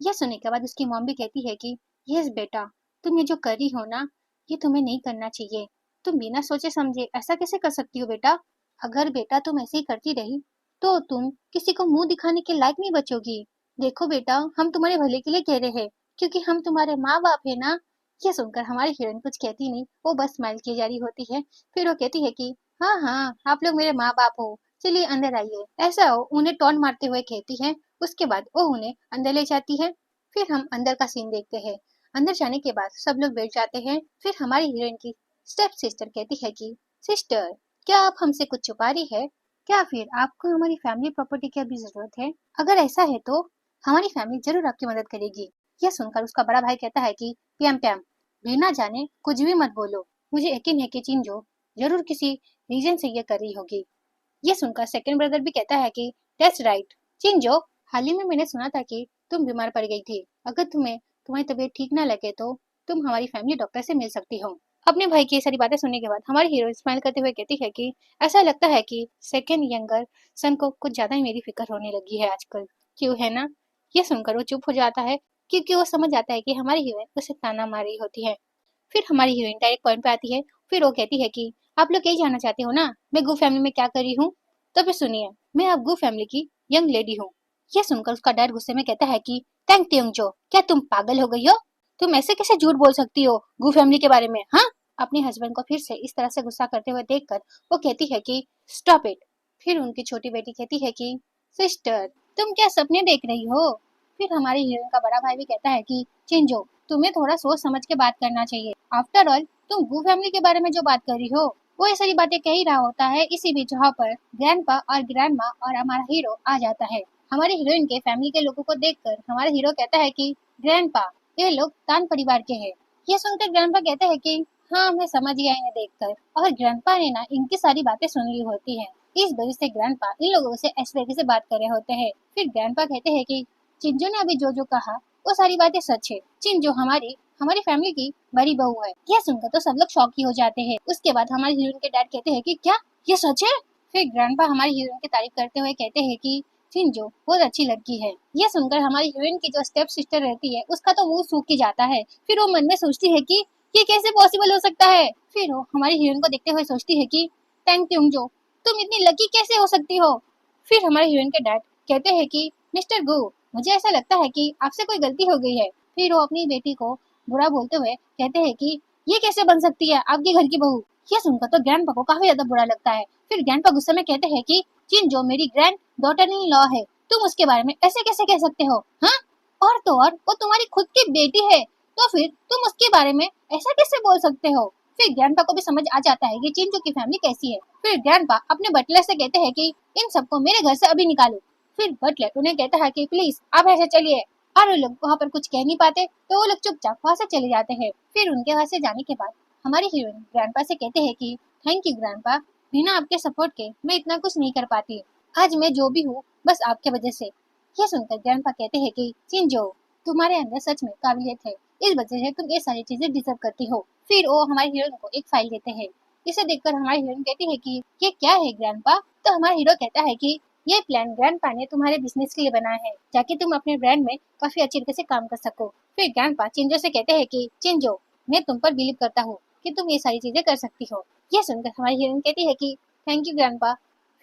यह सुनने के बाद उसकी मॉम भी कहती है कि यस बेटा, तुम ये जो कर रही हो ना, ये तुम्हें नहीं करना चाहिए। तुम बिना सोचे समझे ऐसा कैसे कर सकती हो बेटा। अगर बेटा तुम ऐसे ही करती रही तो तुम किसी को मुंह दिखाने के लायक नहीं बचोगी। देखो बेटा, हम तुम्हारे भले के लिए कह रहे हैं, क्योंकि हम तुम्हारे माँ बाप है ना। ये सुनकर हमारी हीरोइन कुछ कहती नहीं, वो बस स्माइल की जा रही होती है। फिर वो कहती है कि हाँ हाँ, आप लोग मेरे माँ बाप हो, चलिए अंदर आइए। ऐसा हो उन्हें टॉन्ट मारते हुए कहती है। उसके बाद वो उन्हें अंदर ले जाती है। फिर हम अंदर का सीन देखते हैं। अंदर जाने के बाद सब लोग बैठ जाते हैं। फिर हमारी हीरोइन की स्टेप सिस्टर कहती है कि सिस्टर, क्या आप हमसे कुछ छुपा रही है? क्या फिर आपको हमारी फैमिली प्रॉपर्टी की अभी जरूरत है? अगर ऐसा है तो हमारी फैमिली जरूर आपकी मदद करेगी। यह सुनकर उसका बड़ा भाई कहता है कि प्याम प्याम, बिना जाने कुछ भी मत बोलो। मुझे यकीन है कि चिंजो जरूर किसी रीजन से ये कर रही होगी। ये सुनकर सेकंड ब्रदर भी कहता है कि दैट्स राइट चिंजो, हाल ही में मैंने सुना था कि तुम बीमार पड़ गई थी। अगर तुम्हें तुम्हारी तबीयत ठीक ना लगे तो तुम हमारी फैमिली डॉक्टर से मिल सकती हो। अपने भाई की ये सारी बातें सुनने के बाद हमारी हीरो स्माइल करते हुए कहती है कि ऐसा लगता है कि सेकंड यंगर सन को कुछ ज्यादा ही मेरी फिक्र होने लगी है आजकल, क्यों है ना। ये सुनकर वो चुप हो जाता है, क्योंकि वो समझ जाता है कि हमारी हीरोइन उसे ताना मार रही होती है। फिर हमारी हीरोइन डायरेक्ट पॉइंट पे आती है। फिर वो कहती है कि आप लोग यही जानना चाहते हो ना, मैं गु फैमिली में क्या कर रही हूँ। तो फिर सुनिए, मैं अब गु फैमिली की यंग लेडी हूँ। यह सुनकर उसका डैड गुस्से में कहता है कि थैंक त्योंगजो, क्या तुम पागल हो गई हो? तुम ऐसे कैसे झूठ बोल सकती हो गु फैमिली के बारे में, हाँ। अपने हस्बैंड को फिर से इस तरह से गुस्सा करते हुए देखकर वो कहती है कि स्टॉप इट। फिर उनकी छोटी बेटी कहती है कि सिस्टर, तुम क्या सपने देख रही हो? फिर हमारी हीरोइन का बड़ा भाई भी कहता है कि चिंजो, तुम्हें थोड़ा सोच समझ के बात करना चाहिए। आफ्टर ऑल तुम गु फैमिली के बारे में जो बात कर रही हो वो ये सारी बातें कह ही रहा होता है। इसी बीच वहाँ पर ग्रैंडपा और ग्रैंडमा और हमारा हीरो आ जाता है। हमारी हीरोइन के फैमिली के लोगों को देखकर हमारा हीरो कहता है कि ग्रैंडपा, ये लोग तान परिवार के हैं। ये सुनकर ग्रैंडपा कहते हैं कि हाँ, मैं समझ गया इन्हें देखकर। और ग्रैंडपा ने ना इनकी सारी बातें सुन ली होती है, इस वजह से ग्रैंडपा इन लोगों से ऐसे तरीके से बात कर रहे होते हैं। फिर ग्रैंडपा कहते हैं कि चिंजो ने अभी जो जो कहा वो सारी बातें सच है। चिंजो हमारी हमारी फैमिली की बड़ी बहू है। यह सुनकर तो सब लोग शॉक ही हो जाते हैं। उसके बाद हमारी हीरोइन के डैड कहते हैं कि क्या ये सच है? फिर ग्रैंडपा हमारी हीरोइन की तारीफ करते हुए कहते हैं कि चिंजो बहुत अच्छी लड़की है। यह सुनकर हमारी हीरोइन की जो स्टेप सिस्टर रहती है उसका तो मुंह सूख ही जाता है। फिर वो मन में सोचती है कि ये कैसे पॉसिबल हो सकता है। फिर वो हमारी हीरोइन को देखते हुए सोचती है कि थैंक त्योंगजो, तुम इतनी लकी कैसे हो सकती हो। फिर हमारे हीरोइन के डैड कहते हैं कि मिस्टर गो, मुझे ऐसा लगता है कि आपसे कोई गलती हो गई है। फिर वो अपनी बेटी को बुरा बोलते हुए कहते हैं कि ये कैसे बन सकती है आपके घर की बहू। ये सुनकर तो ग्रैंडपा को काफी ज्यादा बुरा लगता है। फिर ग्रैंडपा गुस्से में कहते हैं कि चिंजो मेरी ग्रैंड डॉटर इन लॉ है, तुम उसके बारे में ऐसे कैसे कह सकते हो? हाँ, और तो और वो तुम्हारी खुद की बेटी है, तो फिर तुम उसके बारे में ऐसा कैसे बोल सकते हो? फिर ग्रैंडपा को भी समझ आ जाता है कि चिंटू की फैमिली कैसी है। फिर ग्रैंडपा अपने बटलर से कहते हैं कि इन सबको मेरे घर से अभी निकालो। फिर बटलर उन्हें कहता है कि प्लीज आप ऐसे चलिए, और वो लोग वहाँ पर कुछ कह नहीं पाते तो वो लोग चुपचाप वहाँ से चले जाते हैं। फिर उनके वहाँ से जाने के बाद हमारी हीरोइन ग्रैंडपा से कहते हैं कि थैंक यू ग्रैंडपा, बिना आपके सपोर्ट के मैं इतना कुछ नहीं कर पाती। आज मैं जो भी हूँ बस आपके वजह से। ये सुनकर ग्रैंडपा कहते हैं कि चिंजो, तुम्हारे अंदर सच में काबिलियत है, इस वजह से तुम ये सारी चीजें डिजर्व करती हो। फिर वो हमारी हीरोइन को एक फाइल देते हैं। इसे देखकर हमारी हीरोइन कहती है कि ये क्या है ग्रैंडपा? तो हमारा हीरो कहता है कि ये प्लान ग्रैंडपा ने तुम्हारे बिजनेस के लिए बनाया है, ताकि तुम अपने ब्रांड में काफी अच्छी तरीके से काम कर सको। फिर ग्रैंडपा चिंजो से कहते हैं कि चिंजो, मैं तुम पर बिलीव करता हूँ कि तुम ये सारी चीजें कर सकती हो। ये सुनकर हमारी हीरोइन कहती है कि थैंक यू ग्रैंडपा।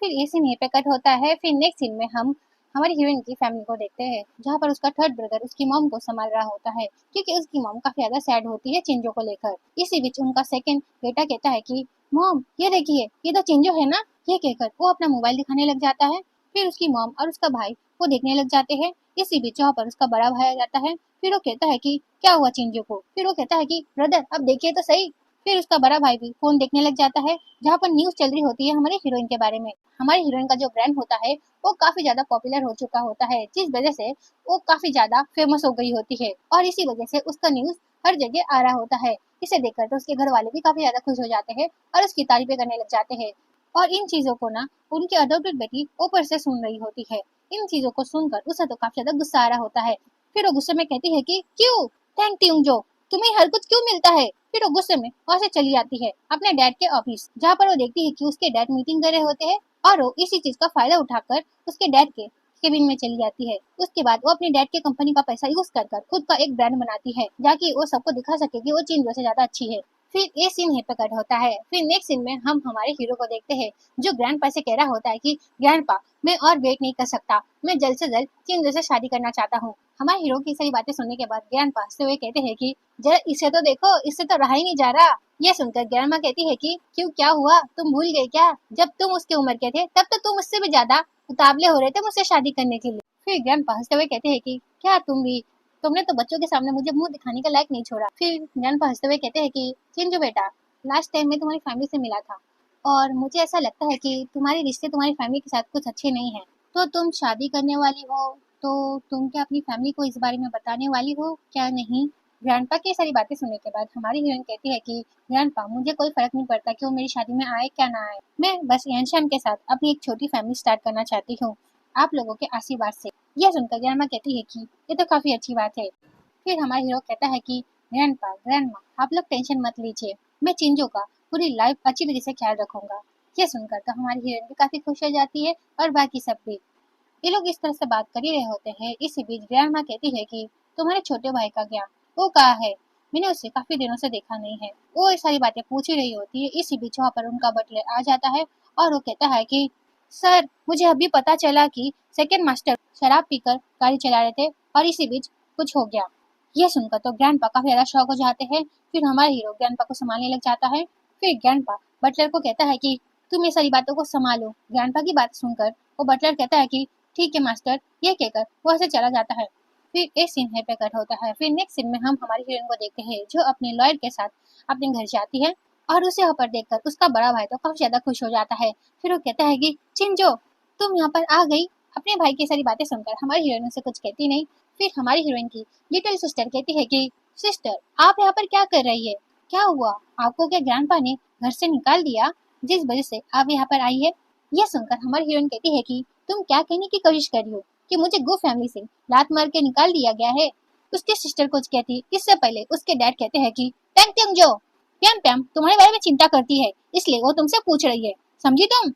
फिर ये सीन यहीं पे कट होता है। फिर नेक्स्ट सीन में हम हमारी हीरोइन की फैमिली को देखते हैं, जहाँ पर उसका थर्ड ब्रदर उसकी मॉम को संभाल रहा होता है, क्योंकि उसकी मॉम काफी ज्यादा सैड होती है चिंजो को लेकर। इसी बीच उनका सेकंड बेटा कहता है कि मॉम ये देखिए, ये तो चिंजो है ना। ये कहकर वो अपना मोबाइल दिखाने लग जाता है। फिर उसकी मॉम और उसका भाई वो देखने लग जाते हैं। इसी बीच वहाँ पर उसका बड़ा भाई आ जाता है। फिर वो कहता है कि क्या हुआ चिंजो को? फिर वो कहता है कि ब्रदर अब देखिए तो सही। फिर उसका बड़ा भाई भी फोन देखने लग जाता है, जहाँ पर न्यूज चल रही होती है हमारी हीरोइन के बारे में। हमारी हीरोइन का जो ब्रांड होता है वो काफी ज्यादा पॉपुलर हो चुका होता है, जिस वजह से वो काफी ज्यादा फेमस हो गई होती है, और इसी वजह से उसका न्यूज हर जगह आ रहा होता है। इसे देखकर तो उसके घर वाले भी काफी ज्यादा खुश हो जाते हैं और उसकी तारीफें करने लग जाते हैं। और इन चीजों को ना उनकी अडॉप्टेड बेटी ऊपर से सुन रही होती है। इन चीजों को सुनकर उसे तो काफी ज्यादा गुस्सा आ रहा होता है। फिर वो गुस्से में कहती है कि क्यों, थैंक यू जो, तुम्हें हर कुछ क्यों मिलता है? फिर वो गुस्से में वहां से चली जाती है अपने डैड के ऑफिस, जहाँ पर वो देखती है कि उसके डैड मीटिंग कर रहे होते हैं, और वो इसी चीज का फायदा उठाकर उसके डैड के केबिन में चली जाती है। उसके बाद वो अपने डैड के कंपनी का पैसा यूज कर कर खुद का एक ब्रांड बनाती है, ताकि वो सबको दिखा सके कि वो चिंजो से ज्यादा अच्छी है। फिर ये सीन यहीं पे कट होता है। फिर नेक्स्ट सीन में हम हमारे हीरो को देखते हैं, जो ग्रैंडपा से कह रहा होता है कि ग्रैंडपा मैं और वेट नहीं कर सकता, मैं जल्द से जल्द चिंजो से शादी करना चाहता हूँ। हमारे हीरो की सारी बातें सुनने के बाद ग्रैंडपा हंसते हुए कहते हैं कि जरा इसे तो देखो, इससे तो रहा ही नहीं जा रहा। ये सुनकर ग्रैंडमा कहती है कि क्यों, क्या हुआ, तुम भूल गए क्या? जब तुम उसके उम्र के थे तब तो तुम उससे भी ज्यादा उतावले हो रहे थे मुझसे शादी करने के लिए। फिर ग्रैंडपा हंसते हुए कहते हैं कि क्या तुमने तो बच्चों के सामने मुझे मुंह दिखाने का लायक नहीं छोड़ा। फिर ग्रैंडपा हंसते हुए कहते हैं कि चिंजू बेटा, लास्ट टाइम मैं तुम्हारी फैमिली से मिला था, और मुझे ऐसा लगता है कि तुम्हारे रिश्ते तुम्हारी फैमिली के साथ कुछ अच्छे नहीं हैं। तो तुम शादी करने वाली हो, तो तुम क्या अपनी फैमिली को इस बारे में बताने वाली हो क्या नहीं? ग्रैंडपा की सारी बातें सुनने के बाद हमारी हीरोइन कहती है कि ग्रैंडपा मुझे कोई फर्क नहीं पड़ता कि वो मेरी शादी में आए क्या ना आए, मैं बस यानशान के साथ अपनी एक छोटी फैमिली स्टार्ट करना चाहती हूँ, आप लोगों के आशीर्वाद से। यह सुनकर ग्रैंडमा कहती है कि ये तो काफी अच्छी बात है। फिर हमारा हीरो कहता है कि ग्रैंडपा ग्रैंडमा आप लोग टेंशन मत लीजिए, मैं चिंजो का पूरी लाइफ अच्छी तरीके से ख्याल रखूंगा। यह सुनकर तो हमारी हीरोइन भी काफी खुश हो जाती है, और बाकी सब भी। ये लोग इस तरह से बात कर ही रहे होते हैं। इसी बीच ग्रैंडमा कहती है कि तुम्हारे छोटे भाई का क्या, वो कहाँ है? मैंने उसे काफी दिनों से देखा नहीं है। वो ये सारी बातें पूछ ही रही होती है। इसी बीच वहाँ पर उनका बटलर आ जाता है, और वो कहता है कि सर, मुझे अभी पता चला कि सेकंड मास्टर शराब पीकर गाड़ी चला रहे थे, और इसी बीच कुछ हो गया। ये सुनकर तो ग्रैंडपा काफी ज्यादा शॉक हो जाते हैं। फिर हमारा हीरो ग्रैंडपा को संभालने लग जाता है। फिर ग्रैंडपा बटलर को कहता है कि तुम ये सारी बातों को संभालो। ग्रैंडपा की बात सुनकर वो बटलर कहता है कि ठीक है मास्टर, ये कहकर वो ऐसे चला जाता है। फिर एक सीन है पे कट होता है। फिर नेक्स्ट सीन में हम हमारी हीरोइन को देखते हैं, जो अपने लॉयर के साथ अपने घर जाती है, और उसे यहाँ पर देखकर उसका बड़ा भाई तो काफी ज्यादा खुश हो जाता है। फिर वो कहता है कि चिंजो, तुम यहाँ पर आ गई। अपने भाई की सारी बातें सुनकर हमारी हीरोइन से कुछ कहती नहीं। फिर हमारी हीरोइन की लिटिल सिस्टर कहती है कि सिस्टर, आप यहाँ पर क्या कर रही है? क्या हुआ, आपको क्या ग्रैंडपा ने घर से निकाल दिया, जिस वजह से आप यहाँ पर आई है? यह सुनकर हमारी हीरोइन कहती है कि तुम क्या कहने की कोशिश कर रही हो कि मुझे गो फैमिली से लात मार के निकाल दिया गया है? उसकी सिस्टर कुछ कहती, इससे पहले उसके डैड कहते हैं कि टैंग टैंग जो, प्याम प्याम तुम्हारे बारे में चिंता करती है, इसलिए वो तुमसे पूछ रही है, समझी तुम?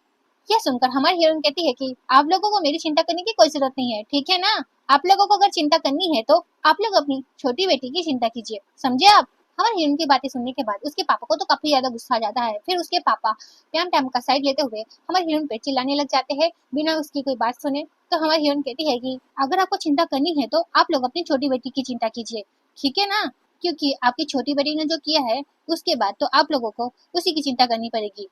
यह सुनकर हमारी हीरोइन कहती है कि आप लोगों को मेरी चिंता करने की कोई जरूरत नहीं है, ठीक है ना? आप लोगों को अगर चिंता करनी है तो आप लोग अपनी छोटी बेटी की चिंता कीजिए, समझे आप? हमारी हीरोइन की बातें सुनने के बाद उसके पापा को तो काफी ज्यादा गुस्सा आ जाता है। फिर उसके पापा प्याम प्याम का साइड लेते हुए हमारी हीरोइन पे चिल्लाने लग जाते हैं, बिना उसकी कोई बात सुने। तो हमारी हीरोइन कहती है कि अगर आपको चिंता करनी है तो आप लोग अपनी छोटी बेटी की चिंता कीजिए, ठीक है ना? क्योंकि आपकी छोटी बेटी ने जो किया है उसके बाद तो आप लोगों को उसी की चिंता करनी पड़ेगी।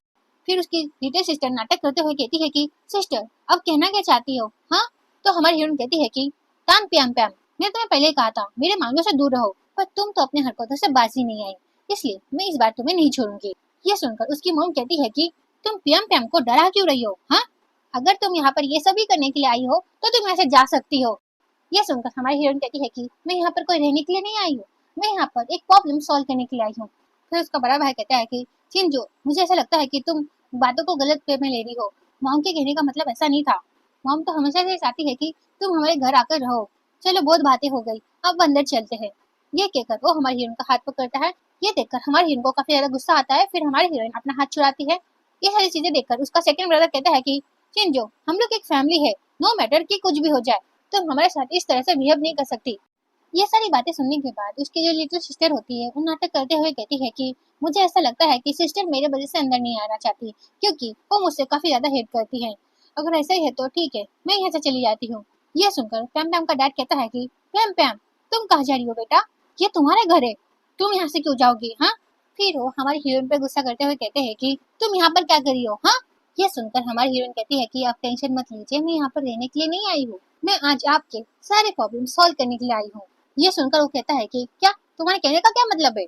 फिर उसकी लिटिल सिस्टर नाटक करते हुए कहती है कि सिस्टर, अब कहना क्या चाहती हो? हाँ, तो हमारी हीरोइन कहती है कि तान प्याम प्याम, मैं तुम्हें पहले ही कहा था मेरे मांगों से दूर रहो, पर तुम तो अपने हरकतों से बाजी नहीं आई, इसलिए मैं इस बार तुम्हें नहीं छोड़ूंगी। ये सुनकर उसकी मॉम कहती है कि तुम प्याम प्याम को डरा क्यों रही हो? हाँ, अगर तुम यहाँ पर ये सभी करने के लिए आई हो तो तुम यहाँ से जा सकती हो। ये सुनकर हमारी हीरोइन कहती है कि मैं यहाँ पर कोई रहने के लिए नहीं आई हूँ, मैं यहाँ पर एक प्रॉब्लम सॉल्व करने के लिए आई हूँ। फिर उसका बड़ा भाई कहता है कि चिंजो, मुझे ऐसा लगता है कि तुम बातों को गलत वे में ले रही हो, मॉम के कहने का मतलब ऐसा नहीं था। मॉम तो हमेशा से चाहती है कि तुम हमारे घर आकर रहो। चलो बहुत बातें हो गई, अब अंदर चलते हैं। ये कहकर वो हमारी हीरोइन का हाथ पकड़ता है। ये देखकर हमारी हीरोइन को काफी ज्यादा गुस्सा आता है। फिर हमारी हीरोइन अपना हाथ छुड़ाती है। ये सारी चीजें देखकर उसका सेकंड ब्रदर कहता है कि चिंजो, हम लोग एक फैमिली है, नो मैटर कि कुछ भी हो जाए, तुम हमारे साथ इस तरह से बिहेव नहीं कर सकती। ये सारी बातें सुनने के बाद उसकी जो लिटिल सिस्टर होती है वो नाटक करते हुए कहती है कि मुझे ऐसा लगता है कि सिस्टर मेरे वजह से अंदर नहीं आना चाहती, क्योंकि वो मुझसे काफी ज्यादा हेट करती है। अगर ऐसा ही है तो ठीक है, मैं यहाँ से चली जाती हूँ। ये सुनकर पैम पैम का डैड कहता है कि पैम पैम, तुम कहाँ जा रही हो बेटा? ये तुम्हारा घर है, तुम यहाँ से क्यों जाओगी? हाँ। फिर वो हमारी हीरोइन पे गुस्सा करते हुए कहते हैं कि तुम यहाँ पर क्या कर रही हो? हाँ। ये सुनकर हमारी हीरोइन कहती है कि आप टेंशन मत लीजिए, मैं यहाँ पर रहने के लिए नहीं आई हूँ, मैं आज आपके सारे प्रॉब्लम सॉल्व करने के लिए आई हूँ। ये सुनकर वो कहता है कि क्या, तुम्हारे कहने का क्या मतलब है?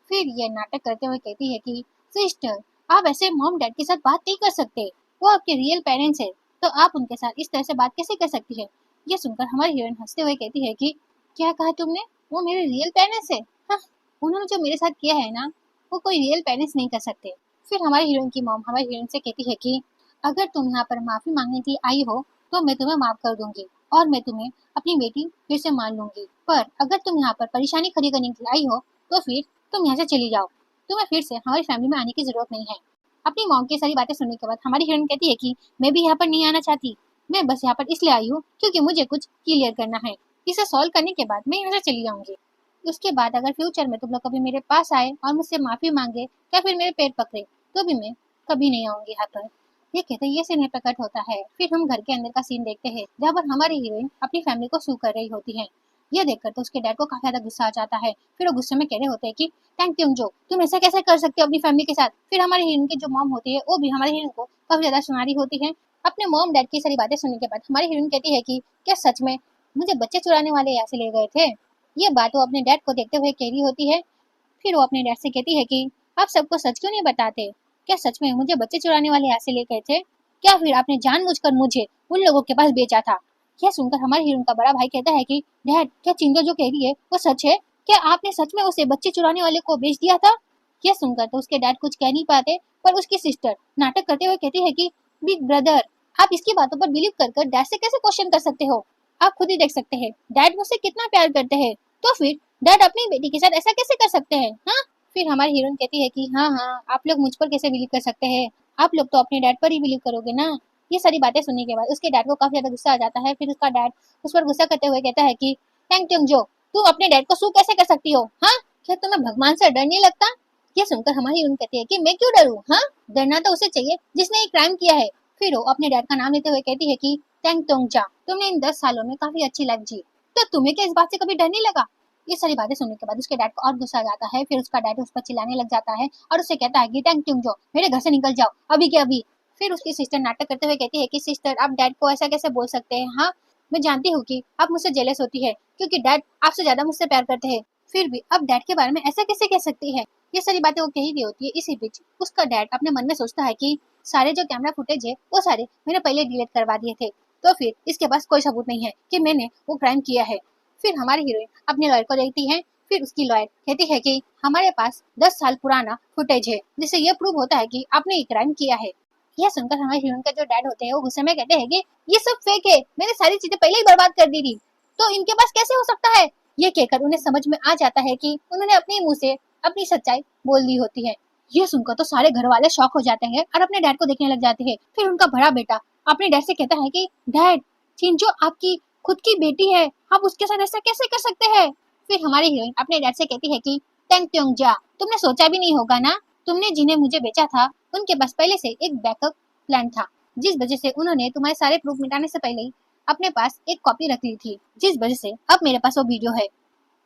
फिर ये नाटक करते हुए कहती है कि सिस्टर, आप ऐसे मॉम डैड के साथ बात नहीं कर सकते, वो आपके रियल पेरेंट्स है, तो आप उनके साथ इस तरह से बात कैसे कर सकती है? ये सुनकर हमारी हीरोइन हंसते हुए कहती है कि क्या कहा तुमने, वो मेरे रियल पेरेंट्स है? हाँ, उन्होंने जो मेरे साथ किया है ना, वो कोई रियल पेरेंट्स नहीं कर सकते। फिर हमारी हीरोइन की मॉम हमारी हीरोइन से कहती है कि अगर तुम यहाँ पर माफी मांगने के लिए आई हो तो मैं तुम्हें माफ कर दूंगी और मैं तुम्हें अपनी बेटी फिर से मान लूंगी, पर अगर तुम यहाँ पर परेशानी खड़ी करने के लिए आई हो तो फिर तुम यहाँ से चली जाओ, तुम्हें फिर से हमारी फैमिली में आने की जरूरत नहीं है। अपनी मॉम की सारी बातें सुनने के बाद हमारी हीरोइन कहती है कि मैं भी यहाँ पर नहीं आना चाहती, मैं बस यहाँ पर इसलिए आई हूँ क्योंकि मुझे कुछ क्लियर करना है, इसे सॉल्व करने के बाद मैं यहाँ से चली जाऊंगी। उसके बाद अगर फ्यूचर में तुम लोग कभी मेरे पास आए और मुझसे माफी मांगे या फिर मेरे पेट पकड़े तो भी मैं कभी नहीं आऊंगी यहाँ पर। ये कहते ये सीन प्रकट होता है। फिर हम घर के अंदर का सीन देखते हैं जहाँ पर हमारी हीरोइन अपनी फैमिली को सू कर रही होती है। ये देखकर तो उसके डैड को काफी ज्यादा गुस्सा आ जाता है। फिर वो गुस्से में कह रहे होते हैं कि थैंक यू जो, तुम ऐसा कैसे कर सकते हो अपनी फैमिली के साथ। फिर हमारी हीरोइन की जो मॉम होती है वो भी हमारी हीरोइन को काफी ज्यादा सुना रही होती है। अपने मॉम डैड की सारी बातें सुनने के बाद हमारी हीरोइन कहती है कि क्या सच में मुझे बच्चे चुराने वाले यहाँ से ले गए थे? ये बात वो अपने डैड को देखते हुए कह रही होती है। फिर वो अपने डैड से कहती है कि आप सबको सच क्यों नहीं बताते, क्या सच में मुझे बच्चे चुराने वाले यहाँ से ले गए थे, क्या फिर आपने जानबूझकर मुझे उन लोगों के पास बेचा था? यह सुनकर हमारी हीरोइन का बड़ा भाई कहता है कि डैड, क्या चिंजो जो कह रही है वो सच है? क्या आपने सच में उसे बच्चे चुराने वाले को बेच दिया था? यह सुनकर तो उसके डैड कुछ कह नहीं पाते, पर उसकी सिस्टर नाटक करते हुए कहती है कि बिग ब्रदर, आप इसकी बातों पर बिलीव कर डैड से कैसे क्वेश्चन कर सकते हो? आप खुद ही देख सकते हैं डैड मुझसे कितना प्यार करते हैं, तो फिर डैड अपनी बेटी के साथ ऐसा कैसे कर सकते हैं? हाँ। फिर हमारी हीरोइन कहती है कि हाँ हाँ, आप लोग मुझ पर कैसे बिलीव कर सकते हैं, आप लोग तो अपने डैड पर ही बिलीव करोगे ना। ये सारी बातें सुनने के बाद उसके डैड को काफी ज्यादा गुस्सा आ जाता है। फिर उसका डैड उस पर गुस्सा करते हुए कहता है कि थैंक यू जो, तुम अपने डैड को सू कैसे कर सकती हो? हाँ, क्या तुम्हें भगवान से डर नहीं लगता? ये सुनकर हमारी हीरोइन कहती है कि मैं क्यों डरूं? हाँ, डरना तो उसे चाहिए जिसने एक क्राइम किया है। फिर वो अपने डैड का नाम लेते हुए कहती है कि थैंक जा, तुमने इन 10 सालों में काफी अच्छी लाइफ जी, तो तुम्हें क्या इस बात से कभी डर नहीं लगा? ये सारी बातें सुनने के बाद उसके डैड को और गुस्सा आ जाता है। फिर उसका डैड उस पर चिल्लाने लग जाता है और उसे कहता है कि थैंक यू जो, मेरे घर से निकल जाओ अभी के अभी। फिर उसकी सिस्टर नाटक करते हुए कहती है कि सिस्टर, आप डैड को ऐसा कैसे बोल सकते हैं? हाँ, मैं जानती हूँ कि आप मुझसे जेलस होती है क्योंकि डैड आपसे ज्यादा मुझसे प्यार करते हैं, फिर भी आप डैड के बारे में ऐसा कैसे कह सकती है? ये सारी बातें वो कह ही रही होती है। इसी बीच उसका डैड अपने मन में सोचता है कि सारे जो कैमरा फुटेज है वो सारे मैंने पहले डिलीट करवा दिए थे, तो फिर इसके पास कोई सबूत नहीं है कि मैंने वो क्राइम किया है। फिर हमारी हीरोइन अपने लॉयर को देखती है। फिर उसकी लॉयर कहती है कि हमारे पास 10 साल पुराना फुटेज है जिससे ये प्रूव होता है कि आपने ये क्राइम किया है। यह सुनकर हमारे हीरोइन का जो डैड होते हैं वो गुस्से में कहते हैं कि ये सब फेक है, मैंने सारी चीजें पहले ही बर्बाद कर दी थी, तो इनके पास कैसे हो सकता है? ये कहकर उन्हें समझ में आ जाता है कि उन्होंने अपने मुंह से अपनी सच्चाई बोल दी होती है। ये सुनकर तो सारे घर वाले शॉक हो जाते हैं और अपने डैड को देखने लग जाते हैं। फिर उनका बड़ा बेटा अपने डैड से कहता है कि डैड, चिंजो आपकी खुद की बेटी है, आप उसके साथ ऐसा कैसे कर सकते हैं? फिर हमारी हीरोइन अपने डैड से कहती है कि टेंग ट्योंग जा, तुमने सोचा भी नहीं होगा ना, तुमने जिन्हें मुझे बेचा था उनके पास पहले से एक बैकअप प्लान था, जिस वजह से उन्होंने तुम्हारे सारे प्रूफ मिटाने से पहले ही अपने पास एक कॉपी रख ली थी, जिस वजह से अब मेरे पास वो वीडियो है।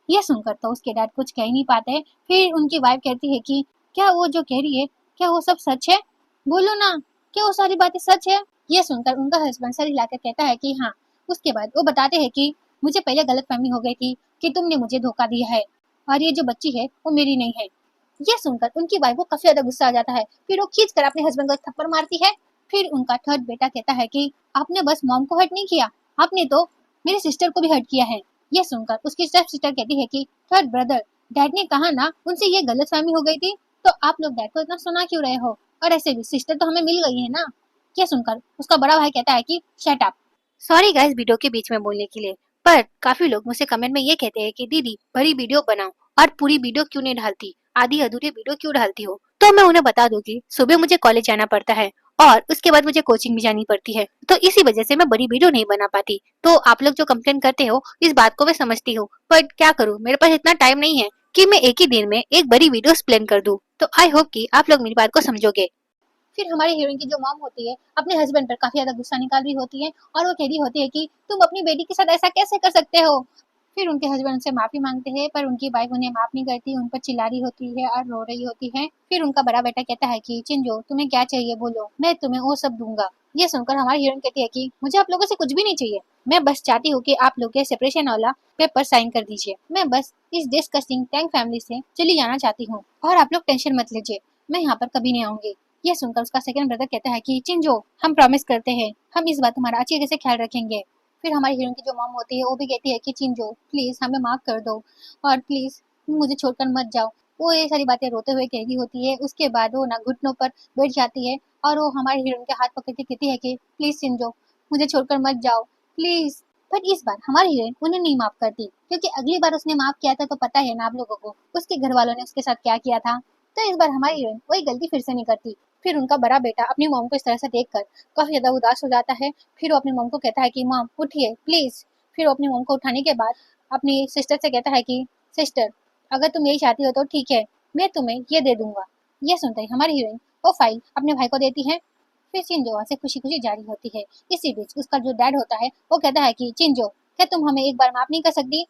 ये सुनकर तो उसके डैड कुछ कह नहीं पाते। फिर उनकी वाइफ कहती है कि क्या वो जो कह रही है क्या वो सब सच है? बोलो ना, क्या वो सारी बातें सच है? ये सुनकर उनका हस्बैंड सर हिलाकर कहता है कि हाँ, उसके बाद वो बताते हैं कि मुझे पहले गलतफहमी हो गई थी कि तुमने मुझे धोखा दिया है और ये जो बच्ची है वो मेरी नहीं है। ये सुनकर उनकी वाइफ को काफी ज्यादा गुस्सा आ जाता है। फिर वो खींच कर अपने हस्बैंड को एक थप्पड़ मारती है। फिर उनका थर्ड बेटा कहता है कि आपने बस मॉम को हर्ट नहीं किया, आपने तो मेरी सिस्टर को भी हर्ट किया है। ये सुनकर उसकी स्टेप सिस्टर कहती है कि थर्ड ब्रदर, डैड ने कहा ना उनसे ये गलतफहमी हो गई थी, तो आप लोग डैड को इतना सुना क्यों रहे हो, और ऐसे भी सिस्टर तो हमें मिल गई है ना। ये सुनकर उसका बड़ा भाई कहता है कि shut up. Sorry guys video के बीच में बोलने के लिए, पर काफी लोग मुझसे कमेंट में ये कहते हैं कि दीदी बड़ी वीडियो बनाओ और पूरी वीडियो क्यों नहीं डालती, आधी अधूरी वीडियो क्यों डालती हो। तो मैं उन्हें बता दूं कि सुबह मुझे कॉलेज जाना पड़ता है और उसके बाद मुझे कोचिंग भी जानी पड़ती है, तो इसी वजह से मैं बड़ी वीडियो नहीं बना पाती। तो आप लोग जो कंप्लेन करते हो इस बात को मैं समझती हूँ, पर क्या करूँ, मेरे पास इतना टाइम नहीं है कि मैं एक ही दिन में एक बड़ी वीडियो प्लान कर दूं। तो आई होप कि आप लोग मेरी बात को समझोगे। फिर हमारी हीरोइन की जो मॉम होती है अपने हस्बैंड पर काफी ज्यादा गुस्सा निकाल रही होती है और वो कह रही होती है कि तुम अपनी बेटी के साथ ऐसा कैसे कर सकते हो। फिर उनके हस्बैंड उनसे माफी मांगते हैं, पर उनकी वाइफ उन्हें माफ नहीं करती, उन पर चिल्ला रही होती है और रो रही होती है। फिर उनका बड़ा बेटा कहता है कि चिंजो तुम्हें क्या चाहिए बोलो, मैं तुम्हें वो सब दूंगा। ये सुनकर हमारी हीरोइन कहती है कि मुझे आप लोगों से कुछ भी नहीं चाहिए, मैं बस चाहती हूँ कि आप लोग के सेपरेशन वाला पेपर साइन कर दीजिए, मैं बस इस डिस्कस्टिंग टैंक फैमिली से चली जाना चाहती हूँ और आप लोग टेंशन मत लीजिए, मैं यहाँ पर कभी नहीं आऊंगी। ये सुनकर उसका सेकंड ब्रदर कहता है कि चिंजो हम प्रॉमिस करते हैं हम इस बार तुम्हारा अच्छी तरह से ख्याल रखेंगे। फिर हमारी हीरोइन की जो मॉम होती है वो भी कहती है कि चिंजो प्लीज हमें माफ कर दो और प्लीज मुझे छोड़कर मत जाओ। वो ये सारी बातें रोते हुए कह रही होती है। उसके बाद वो ना घुटनों पर बैठ जाती है और वो हमारी हीरोइन के हाथ पकड़ के कहती है कि प्लीज चिंजो मुझे छोड़कर मत जाओ प्लीज। पर इस बार हमारी हीरोइन उन्हें नहीं माफ करती, क्योंकि अगली बार उसने माफ किया था तो पता है ना आप लोगों को उसके घर वालों ने उसके साथ क्या किया था। तो इस बार हमारी हीरोइन वही गलती फिर से नहीं करती। फिर उनका बड़ा बेटा अपनी मॉम को इस तरह से देखकर काफी ज्यादा उदास हो जाता है। फिर वो अपनी मॉम को कहता है कि मॉम उठिए प्लीज। फिर वो अपनी मॉम को उठाने के बाद अपनी सिस्टर से कहता है कि सिस्टर अगर तुम यही चाहती हो तो ठीक है, मैं तुम्हें ये दे दूंगा। ये सुनते ही हमारी हीरोइन वो फाइल अपने भाई को देती है। फिर चिंजो वहाँ से खुशी खुशी जारी होती है। इसी बीच उसका जो डैड होता है वो कहता है कि चिंजो क्या तुम हमें एक बार माफ नहीं कर सकती।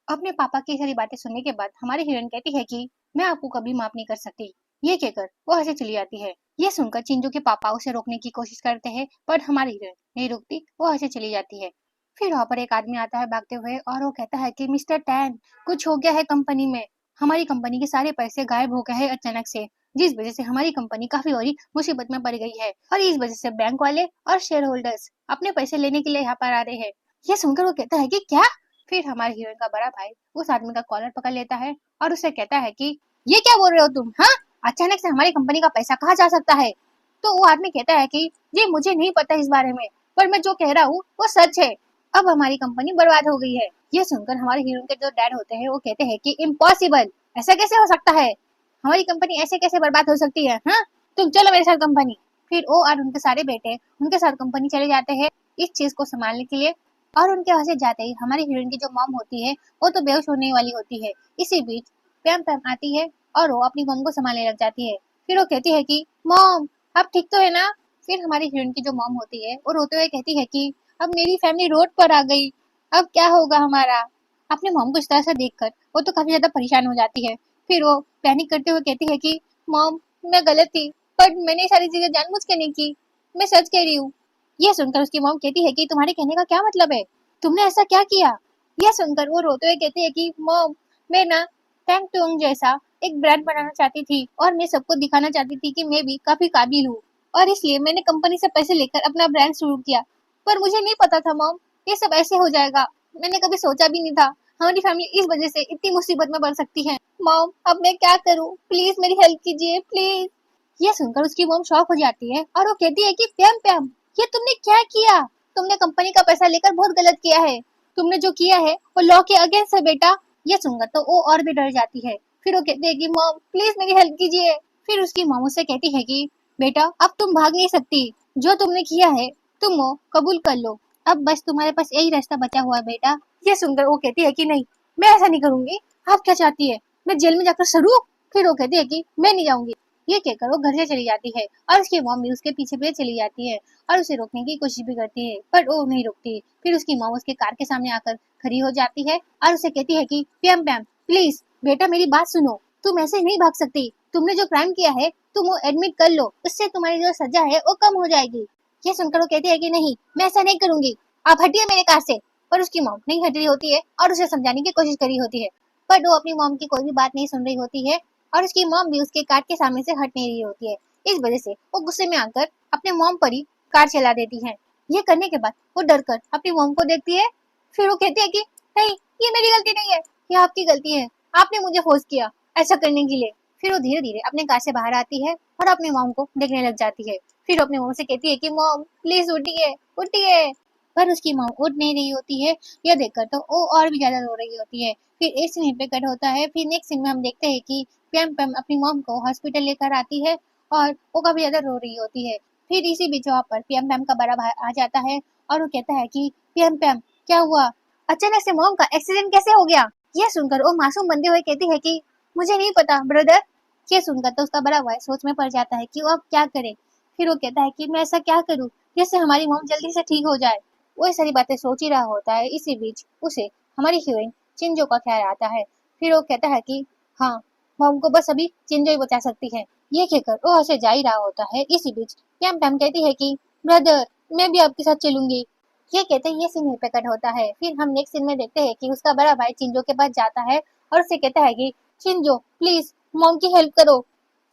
अपने पापा की सारी बातें सुनने के बाद हमारी हीरोइन कहती है कि मैं आपको कभी माफ नहीं कर सकती। ये कहकर वो हंसे चली जाती है। ये सुनकर चिंजू के पापा उसे रोकने की कोशिश करते हैं, पर हमारी हीरोइन नहीं रुकती, वो हंसे चली जाती है। फिर वहाँ पर एक आदमी आता है भागते हुए और वो कहता है कि मिस्टर टैन कुछ हो गया है कंपनी में, हमारी कंपनी के सारे पैसे गायब हो गए हैं अचानक से, जिस वजह से हमारी कंपनी काफी बड़ी मुसीबत में पड़ गई है और इस वजह से बैंक वाले और शेयर होल्डर्स अपने पैसे लेने के लिए यहाँ पर आ रहे हैं। ये सुनकर वो कहता है कि क्या। फिर हमारे हीरोइन का बड़ा भाई उस आदमी का कॉलर पकड़ लेता है और उसे कहता है कि ये क्या बोल रहे हो तुम, हाँ अचानक से हमारी कंपनी का पैसा कहाँ जा सकता है। तो वो आदमी कहता है कि जी मुझे नहीं पता इस बारे में, पर मैं जो कह रहा हूँ वो सच है, अब हमारी कंपनी बर्बाद हो गई है। ये सुनकर हमारे हीरोइन के जो डैड होते हैं वो कहते हैं कि इम्पॉसिबल, ऐसा कैसे हो सकता है, हमारी कंपनी ऐसे कैसे बर्बाद हो सकती है, हाँ तुम चलो मेरे साथ कंपनी। फिर वो और उनके सारे बेटे उनके साथ कंपनी चले जाते हैं इस चीज को संभालने के लिए। और उनके वहां से जाते ही हमारी हीरोइन की जो मॉम होती है वो तो बेहोश होने वाली होती है। इसी बीच पैम पैम आती है और वो अपनी मॉम को संभालने लग जाती है। फिर वो कहती है कि मॉम आप ठीक तो है ना। फिर हमारी हीरोइन की जो मॉम होती है वो रोते हुए कहती है कि अब मेरी फैमिली रोड पर आ गई, अब क्या होगा हमारा। अपने मॉम को इस तरह से देखकर वो तो काफी ज्यादा परेशान हो जाती है। फिर वो पैनिक करते हुए कहती है कि मॉम मैं गलत थी, पर मैंने ये सारी चीजें जानबूझ के नहीं की, मैं सच कह रही हूँ। ये सुनकर उसकी मॉम कहती है कि तुम्हारे कहने का क्या मतलब है, तुमने ऐसा क्या किया। यह सुनकर वो रोते हुए कहती है कि मॉम मैं ना टैंग टूंग जैसा एक ब्रांड बनाना चाहती थी और मैं सबको दिखाना चाहती थी कि मैं भी काफी काबिल हूँ, और इसलिए मैंने कंपनी से पैसे लेकर अपना ब्रांड शुरू किया, पर मुझे नहीं पता था मॉम ये सब ऐसे हो जाएगा, मैंने कभी सोचा भी नहीं था हमारी फैमिली इस वजह से इतनी मुसीबत में पड़ सकती है। मॉम अब मैं क्या करूँ, प्लीज मेरी हेल्प कीजिए प्लीज। ये सुनकर उसकी मॉम शॉक हो जाती है और वो कहती है कि प्याम प्याम ये तुमने क्या किया, तुमने कंपनी का पैसा लेकर बहुत गलत किया है, तुमने जो किया है वो लॉ के अगेंस्ट है बेटा। ये सुनकर तो वो और भी डर जाती है। फिर वो कहती है कि मॉम प्लीज मेरी हेल्प कीजिए। फिर उसकी मॉम उससे कहती है कि बेटा अब तुम भाग नहीं सकती, जो तुमने किया है तुम वो कबूल कर लो, अब बस तुम्हारे पास यही रास्ता बचा हुआ है बेटा। ये सुनकर वो कहती है कि नहीं मैं ऐसा नहीं करूंगी, आप क्या चाहती है मैं जेल में जाकर सरूं। फिर वो कहती है कि मैं नहीं जाऊंगी। ये कहकर वो घर से चली जाती है और उसकी मॉम भी उसके पीछे पीछे चली जाती है और उसे रोकने की कोशिश भी करती है, पर वो नहीं रुकती। फिर उसकी मॉम उसके कार के सामने आकर खड़ी हो जाती है और उसे कहती है कि प्याम प्याम प्लीज बेटा मेरी बात सुनो, तुम ऐसे नहीं भाग सकती, तुमने जो क्राइम किया है तुम वो एडमिट कर लो, उससे तुम्हारी जो सजा है वो कम हो जाएगी। ये सुनकर वो कहती है कि नहीं मैं ऐसा नहीं करूंगी। आप हटिए मेरे कार से। पर उसकी मॉम नहीं हट रही होती है और उसे समझाने की कोशिश करी होती है, पर वो अपनी मॉम की कोई भी बात नहीं सुन रही होती है और उसकी मॉम भी उसके कार के सामने से हट नहीं रही होती है। इस वजह से वो गुस्से में आकर अपने मॉम पर ही कार चला देती है। ये करने के बाद वो डर कर अपनी मॉम को देखती है। फिर वो कहती है कि नहीं, ये मेरी गलती नहीं है, ये आपकी गलती है, आपने मुझे फोर्स किया ऐसा करने के लिए। फिर वो धीरे धीरे अपने कार से बाहर आती है और अपनी मॉम को देखने लग जाती है। फिर वो अपनी मॉम से कहती है कि मॉम प्लीज उठिए उठिए। पर उसकी मॉम उठ नहीं रही होती है। यह देखकर तो वो और भी ज्यादा रो रही होती है। फिर एक सीन पे कट होता है। फिर नेक्स्ट सीन में हम देखते हैं कि पैम पैम अपनी मॉम को हॉस्पिटल लेकर आती है और वो काफी ज्यादा रो रही होती है। फिर इसी बीच वहाँ पर पीएम पैम का बड़ा भाई आ जाता है और वो कहता है कि पीएम पैम क्या हुआ, अचानक से मॉम का एक्सीडेंट कैसे हो गया। यह सुनकर वो मासूम बनते हुए कहती है कि मुझे नहीं पता ब्रदर। ये सुनकर तो उसका बड़ा भाई सोच में पड़ जाता है कि वो अब क्या करे। फिर वो कहता है कि मैं ऐसा क्या करूँ जिससे हमारी मॉम जल्दी से ठीक हो जाए। वो ये सारी बातें सोच ही रहा होता है। इसी बीच उसे हमारी हीरोइन चिंजो का ख्याल आता है। फिर वो कहता है कि हाँ, मॉम को बस अभी चिंजो ही बचा सकती है। ये कहकर वो वहाँ से जा ही रहा होता है। इसी बीच पैम पैम कहती है कि ब्रदर मैं भी आपके साथ चलूंगी। ये कहते ही ये सीन पे कट होता है। फिर हम नेक्स्ट सीन में देखते हैं कि उसका बड़ा भाई चिंजो के पास जाता है और उसे कहता है कि चिंजो प्लीज मॉम की हेल्प करो।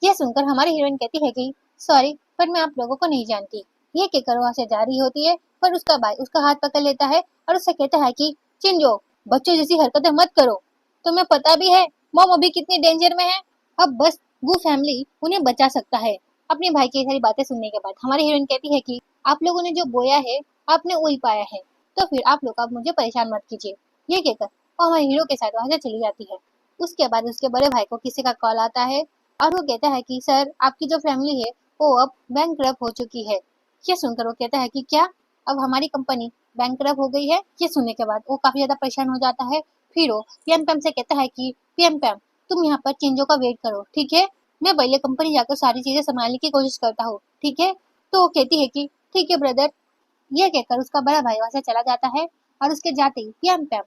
ये सुनकर हमारी हीरोइन कहती है कि सॉरी पर मैं आप लोगों को नहीं जानती। ये कहकर वहाँ से जा रही होती है पर उसका भाई उसका हाथ पकड़ लेता है और उसे कहता है कि चिंजो बच्चों जैसी हरकतें मत करो, तुम्हें पता भी है मॉम अभी कितनी डेंजर में है। अब बस वो फैमिली उन्हें बचा सकता है। अपने भाई की सारी बातें सुनने के बाद हमारी हीरोइन कहती है कि आप लोगों ने जो बोया है आपने वही पाया है, तो फिर आप लोग अब मुझे परेशान मत कीजिए। ये कहकर वो हमारे हीरो के साथ वहां से चली जाती है। उसके बाद उसके बड़े भाई को किसी का कॉल आता है और वो कहता है कि सर आपकी जो फैमिली है वो अब बैंकरप्ट हो चुकी है। ये सुनकर वो कहता है कि क्या अब हमारी कंपनी बैंकरप्ट हो गई है। ये सुनने के बाद वो काफी ज्यादा परेशान हो जाता है। फिर वो पीएम पैम से कहता है कि पीएम पैम तुम यहाँ पर चिंजो का वेट करो ठीक है, मैं पहले कंपनी जाकर सारी चीजें संभालने की कोशिश करता हूँ ठीक है। तो वो कहती है कि ठीक है ब्रदर। ये कहकर उसका बड़ा भाई वहां से चला जाता है और उसके जाते ही पैम पैम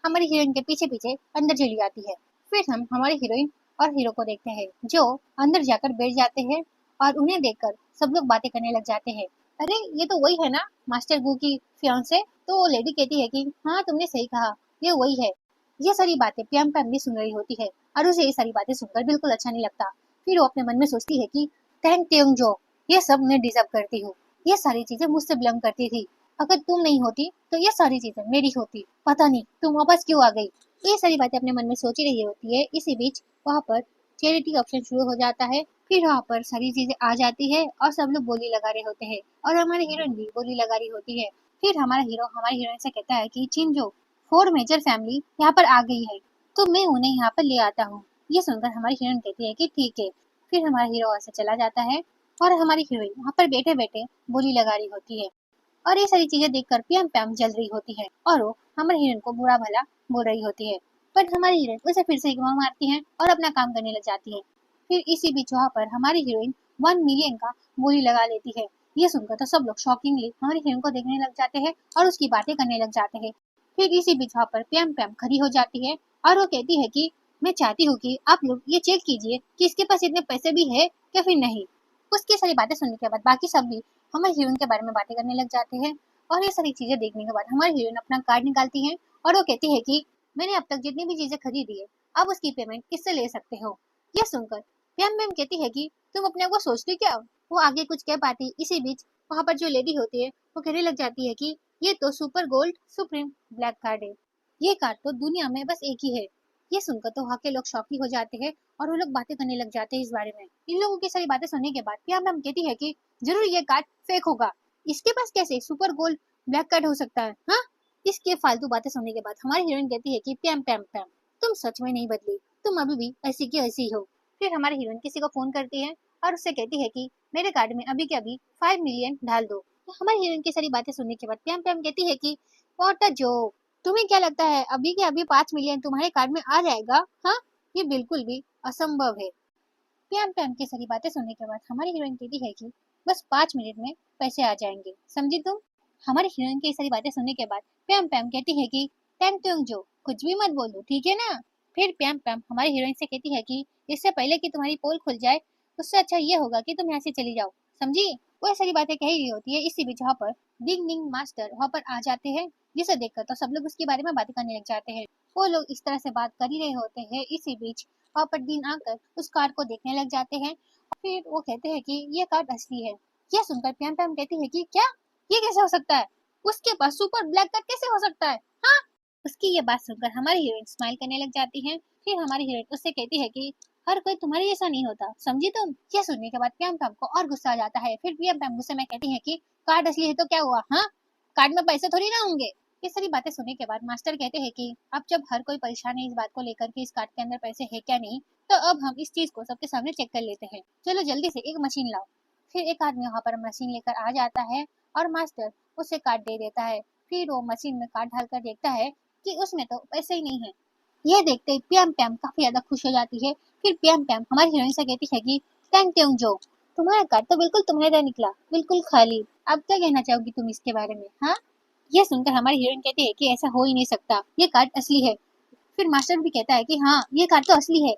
हमारी हीरोइन के पीछे पीछे अंदर चली जाती है। फिर हम हमारी हीरोइन और हीरो को देखते हैं जो अंदर जाकर बैठ जाते हैं और उन्हें देखकर सब लोग बातें करने लग जाते हैं। अरे ये तो वही है ना मास्टर गू की फियांसे। तो वो लेडी कहती है कि हाँ तुमने सही कहा, ये वही है। ये सारी बातें पैम पैम भी सुन रही होती है और उसे ये सारी बातें सुनकर बिल्कुल अच्छा नहीं लगता। फिर वो अपने मन में सोचती है कि थैंक त्योंग जो, ये सब मैं डिजर्व करती हूँ, ये सारी चीजें मुझसे बिलोंग करती थी। अगर तुम नहीं होती तो ये सारी चीजें मेरी होती, पता नहीं तुम वापस क्यों आ गई। ये सारी बातें अपने मन में सोच ही रही होती है। इसी बीच वहाँ पर चैरिटी ऑप्शन शुरू हो जाता है। फिर वहाँ पर सारी चीजें आ जाती है और सब लोग बोली लगा रहे होते हैं और हमारे हीरोइन भी बोली लगा रही होती है। फिर हमारा हीरो हमारी हीरोइन से कहता है कि चिंजो 4 मेजर फैमिली यहाँ पर आ गई है तो मैं उन्हें यहाँ पर ले आता हूँ। ये सुनकर हमारी हीरोइन कहती है कि ठीक है। फिर हमारा हीरो वहाँ से चला जाता है और हमारी हीरोइन वहाँ पर बैठे बैठे बोली लगा रही होती है और ये सारी चीजें देखकर पैम पैम जल रही होती है और वो हमारी हीरोइन को बुरा भला बोल रही होती है। पर हमारी हीरोइन उसे फिर से इग्नोर मारती है और अपना काम करने लग जाती है। फिर इसी बीच वहाँ पर हमारी हीरोइन 1 मिलियन का बोली लगा लेती है। ये सुनकर तो सब लोग शॉकिंगली हमारी हीरोइन को देखने लग जाते हैं और उसकी बातें करने लग जाते हैं। फिर इसी बीच वहाँ पर पैम पैम खड़ी हो जाती है और वो कहती है कि मैं चाहती हूँ कि आप लोग ये चेक कीजिए कि इसके पास इतने पैसे भी है या फिर नहीं। उसकी सारी बातें सुनने के बाद बाकी सब भी हमारी हीरोइन के बारे में बातें करने लग जाते हैं और ये सारी चीजें देखने के बाद हमारी हीरोइन अपना कार्ड निकालती है और वो कहती है कि मैंने अब तक जितनी भी चीजें खरीदी है अब उसकी पेमेंट किससे ले सकते हो। यह सुनकर पैम पैम कहती है कि तुम अपने आप को सोचती क्या हो। वो आगे कुछ कह पाती। इसी बीच वहाँ पर जो लेडी होती है वो कहने लग जाती है कि ये तो super gold supreme black card है, ये कार्ड तो दुनिया में बस एक ही है। ये सुनकर तो वहाँ के लोग शॉकी हो जाते हैं और वो लोग बातें करने लग जाते हैं इस बारे में। इन लोगों की सारी बातें सुनने के बाद पैम पैम कहती है कि जरूर ये कार्ड फेक होगा, इसके पास कैसे सुपर गोल्ड ब्लैक कार्ड हो सकता है। हाँ, इसके फालतू बातें सुनने के बाद हमारी हीरोइन कहती है कि पैम पैम पैम तुम सच में नहीं बदली, तुम अभी भी ऐसी की ऐसी हो। फिर हमारी हीरोइन किसी को फोन करती है और उससे कहती है कि मेरे कार्ड में अभी के अभी 5 मिलियन डाल दो। तो हमारी हीरोइन की सारी बातें सुनने के बाद पैम पैम कहती है कि व्हाट अ जोक, तुम्हें क्या लगता है अभी के अभी 5 मिलियन तुम्हारे कार्ड में आ जाएगा। हाँ, ये बिल्कुल भी असंभव है। पैम पैम की सारी बातें सुनने के बाद हमारी हीरोइन कहती है कि बस 5 मिनट में पैसे आ जाएंगे, समझी तुम। हमारी हीरोइन की सारी बातें सुनने के बाद पैम पैम कहती है कि थैंक तुम जो, कुछ भी मत बोलो ठीक है ना। फिर पैम पैम हमारी हीरोइन से कहती है कि इससे पहले कि तुम्हारी पोल खुल जाए उससे अच्छा ये होगा कि तुम यहाँ से चली जाओ, समझी। वो सारी बातें कह रही होती है। इसी बीच वहाँ पर डिंग डिंग मास्टर वहाँ पर आ जाते हैं, जिसे देखकर तो सब लोग उसके बारे में बातें करने लग जाते हैं। वो लोग इस तरह से बात कर ही रहे होते हैं। इसी बीच वहाँ पर डीन आकर उस कार्ड को देखने लग जाते हैं। फिर वो कहते हैं कि ये कार्ड असली है। यह सुनकर प्याम प्याम कहती है कि क्या, ये कैसे हो सकता है, उसके पास सुपर ब्लैक कार्ड कैसे हो सकता है, हाँ। उसकी ये बात सुनकर हमारी हीरोइन स्माइल करने लग जाती है। फिर हमारी हीरोइन उससे कहती है कि हर कोई तुम्हारे जैसा नहीं होता, समझी तुम। यह सुनने के बाद प्याम प्याम को और गुस्सा आ जाता है। फिर प्याम प्याम गुस्से में कहती है कि कार्ड असली है तो क्या हुआ, हाँ, कार्ड में पैसे थोड़ी ना होंगे। ये सारी बातें सुनने के बाद मास्टर कहते हैं कि अब जब हर कोई परेशान है इस बात को लेकर कि इस कार्ड के अंदर पैसे है क्या नहीं, तो अब हम इस चीज को सबके सामने चेक कर लेते हैं। चलो जल्दी से एक मशीन लाओ। फिर एक आदमी वहाँ पर मशीन लेकर आ जाता है और मास्टर उसे कार्ड दे देता है। फिर वो मशीन में कार्ड डालकर देखता है कि उसमें तो पैसे ही नहीं है। यह देखते ही प्याम प्याम काफी ज्यादा खुश हो जाती है। फिर प्याम प्याम हमारी हीरोइन से कहती है कि थैंक यू जो, तुम्हारा कार्ड तो बिल्कुल तुम्हारा निकला, बिल्कुल खाली। अब क्या कहना चाहोगी तुम इसके बारे में, हाँ। यह सुनकर हमारी हीरोइन कहती है कि ऐसा हो ही नहीं सकता, ये कार्ड असली है। फिर मास्टर भी कहता है कि हाँ ये कार्ड तो असली है।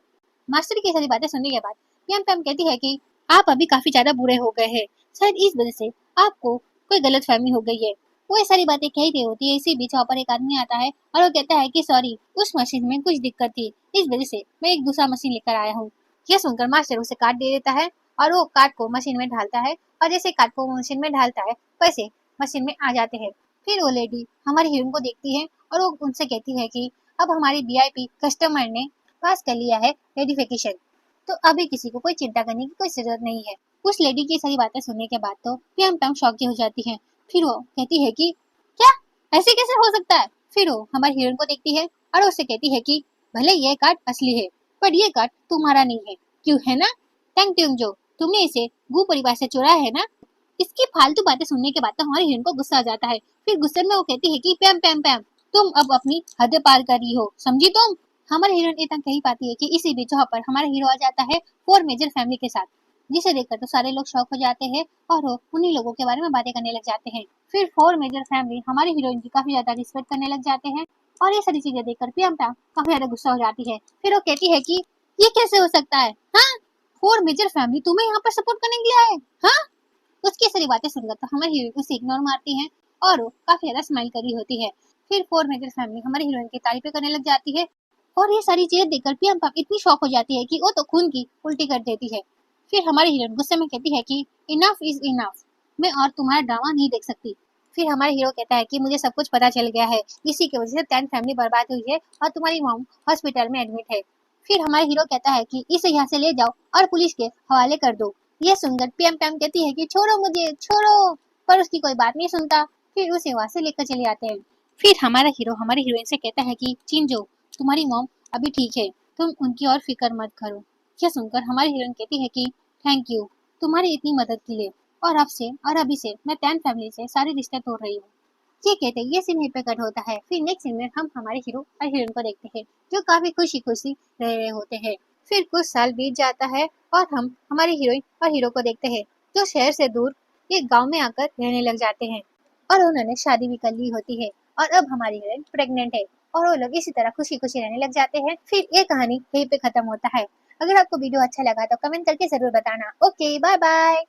मास्टर की सारी बातें सुनने के बाद प्याम प्याम कहती है कि आप अभी काफी ज्यादा बुरे हो गए हैं, शायद इस वजह से आपको कोई गलत फहमी हो गई है। वो ये सारी बातें कह रही होती है। इसी बीच वहाँ पर एक आदमी आता है और वो कहता है कि सॉरी, उस मशीन में कुछ दिक्कत थी, इस वजह से मैं एक दूसरा मशीन लेकर आया हूँ। यह सुनकर मास्टर उसे कार्ड दे देता है और वो कार्ड को मशीन में ढालता है। और जैसे कार्ड को मशीन में ढालता है पैसे मशीन में आ जाते हैं। फिर वो लेडी हमारी हीरोइन को देखती है और वो उनसे कहती है कि अब हमारी वीआईपी कस्टमर ने पास कर लिया है वेरिफिकेशन, तो अभी किसी को कोई चिंता करने की कोई जरूरत नहीं है। उस लेडी की सारी बातें सुनने के बाद तो प्याम प्याम शॉक हो जाती है। फिर वो कहती है कि क्या, ऐसे कैसे हो सकता है। फिर वो हमारी हीरोइन को देखती है और उससे कहती है कि भले ये कार्ड असली है पर ये कार्ड तुम्हारा नहीं है, क्यों है ना। थैंक यू जो, तुमने इसे गु परिवार से चुराया है ना। इसकी फालतू बातें सुनने के बाद तो हमारी हीरोइन को गुस्सा आ जाता है। फिर गुस्से में वो कहती है कि पैम पैम पैम, तुम अब अपनी हद पार कर रही हो, समझी तुम। हमारी हीरोइन इतना कही पाती है कि इसी बीच वहाँ पर हमारा हीरो आ जाता है फोर मेजर फैमिली के साथ, जिसे देखकर तो सारे लोग शौक हो जाते हैं और वो उन्हीं लोगों के बारे में बातें करने लग जाते हैं। फिर फोर मेजर फैमिली हमारी हीरोइन की काफी ज्यादा रिस्पेक्ट करने लग जाते हैं और ये सारी चीजें देखकर प्रियम काफी ज्यादा गुस्सा हो जाती है। फिर वो कहती है कि ये कैसे हो सकता है, हाँ, फोर मेजर फैमिली तुम्हें यहाँ पर सपोर्ट करने के लिए आए, हाँ। उसकी सारी बातें सुनकर तो हमारी हीरोइन उसे इग्नोर मारती है और वो काफी ज्यादा स्माइल कर रही होती है। फिर फोर मेजर फैमिली हमारी हीरोइन की तारीफें करने लग जाती है और ये सारी चीजें देखकर प्रियम इतनी शॉक हो जाती है कि वो तो खून की उल्टी कर देती है। फिर हमारी हीरोइन गुस्से में कहती है कि इनफ इज इनफ, मैं और तुम्हारा ड्रामा नहीं देख सकती। फिर हमारा हीरो कहता है कि मुझे सब कुछ पता चल गया है, इसी की वजह से 10 फैमिली बर्बाद हुई है और तुम्हारी मॉम हॉस्पिटल में एडमिट है। फिर हमारा हीरो कहता है कि इसे यहाँ से ले जाओ और पुलिस के हवाले कर दो। यह सुनकर पीएम पीएम कहती है कि छोड़ो मुझे छोड़ो, पर उसकी कोई बात नहीं सुनता। फिर उसे वहाँ से लेकर चले आते हैं। फिर हमारा हीरो हमारी हीरोइन से कहता है कि चिंजो, तुम्हारी मॉम अभी ठीक है, तुम उनकी और फिक्र मत करो। यह सुनकर हमारी हीरोइन कहती है कि थैंक यू तुम्हारी इतनी मदद के लिए, और अब से और अभी से मैं 10 फैमिली से सारे रिश्ते तोड़ रही हूँ। ये कहते ये सीन यहीं पे कट होता है। फिर नेक्स्ट सीन में हम हमारे हीरो और हीरोइन को देखते हैं जो काफी खुशी खुशी रह रहे होते हैं। फिर कुछ साल बीत जाता है और हम हमारी हीरोइन और हीरो को देखते हैं जो शहर से दूर एक गांव में आकर रहने लग जाते हैं और उन्होंने शादी भी कर ली होती है और अब हमारी हीरोइन प्रेग्नेंट है और वो लोग इसी तरह खुशी खुशी रहने लग जाते हैं। फिर ये कहानी यहीं पे खत्म होता है। अगर आपको वीडियो अच्छा लगा तो कमेंट करके जरूर बताना। Okay bye bye.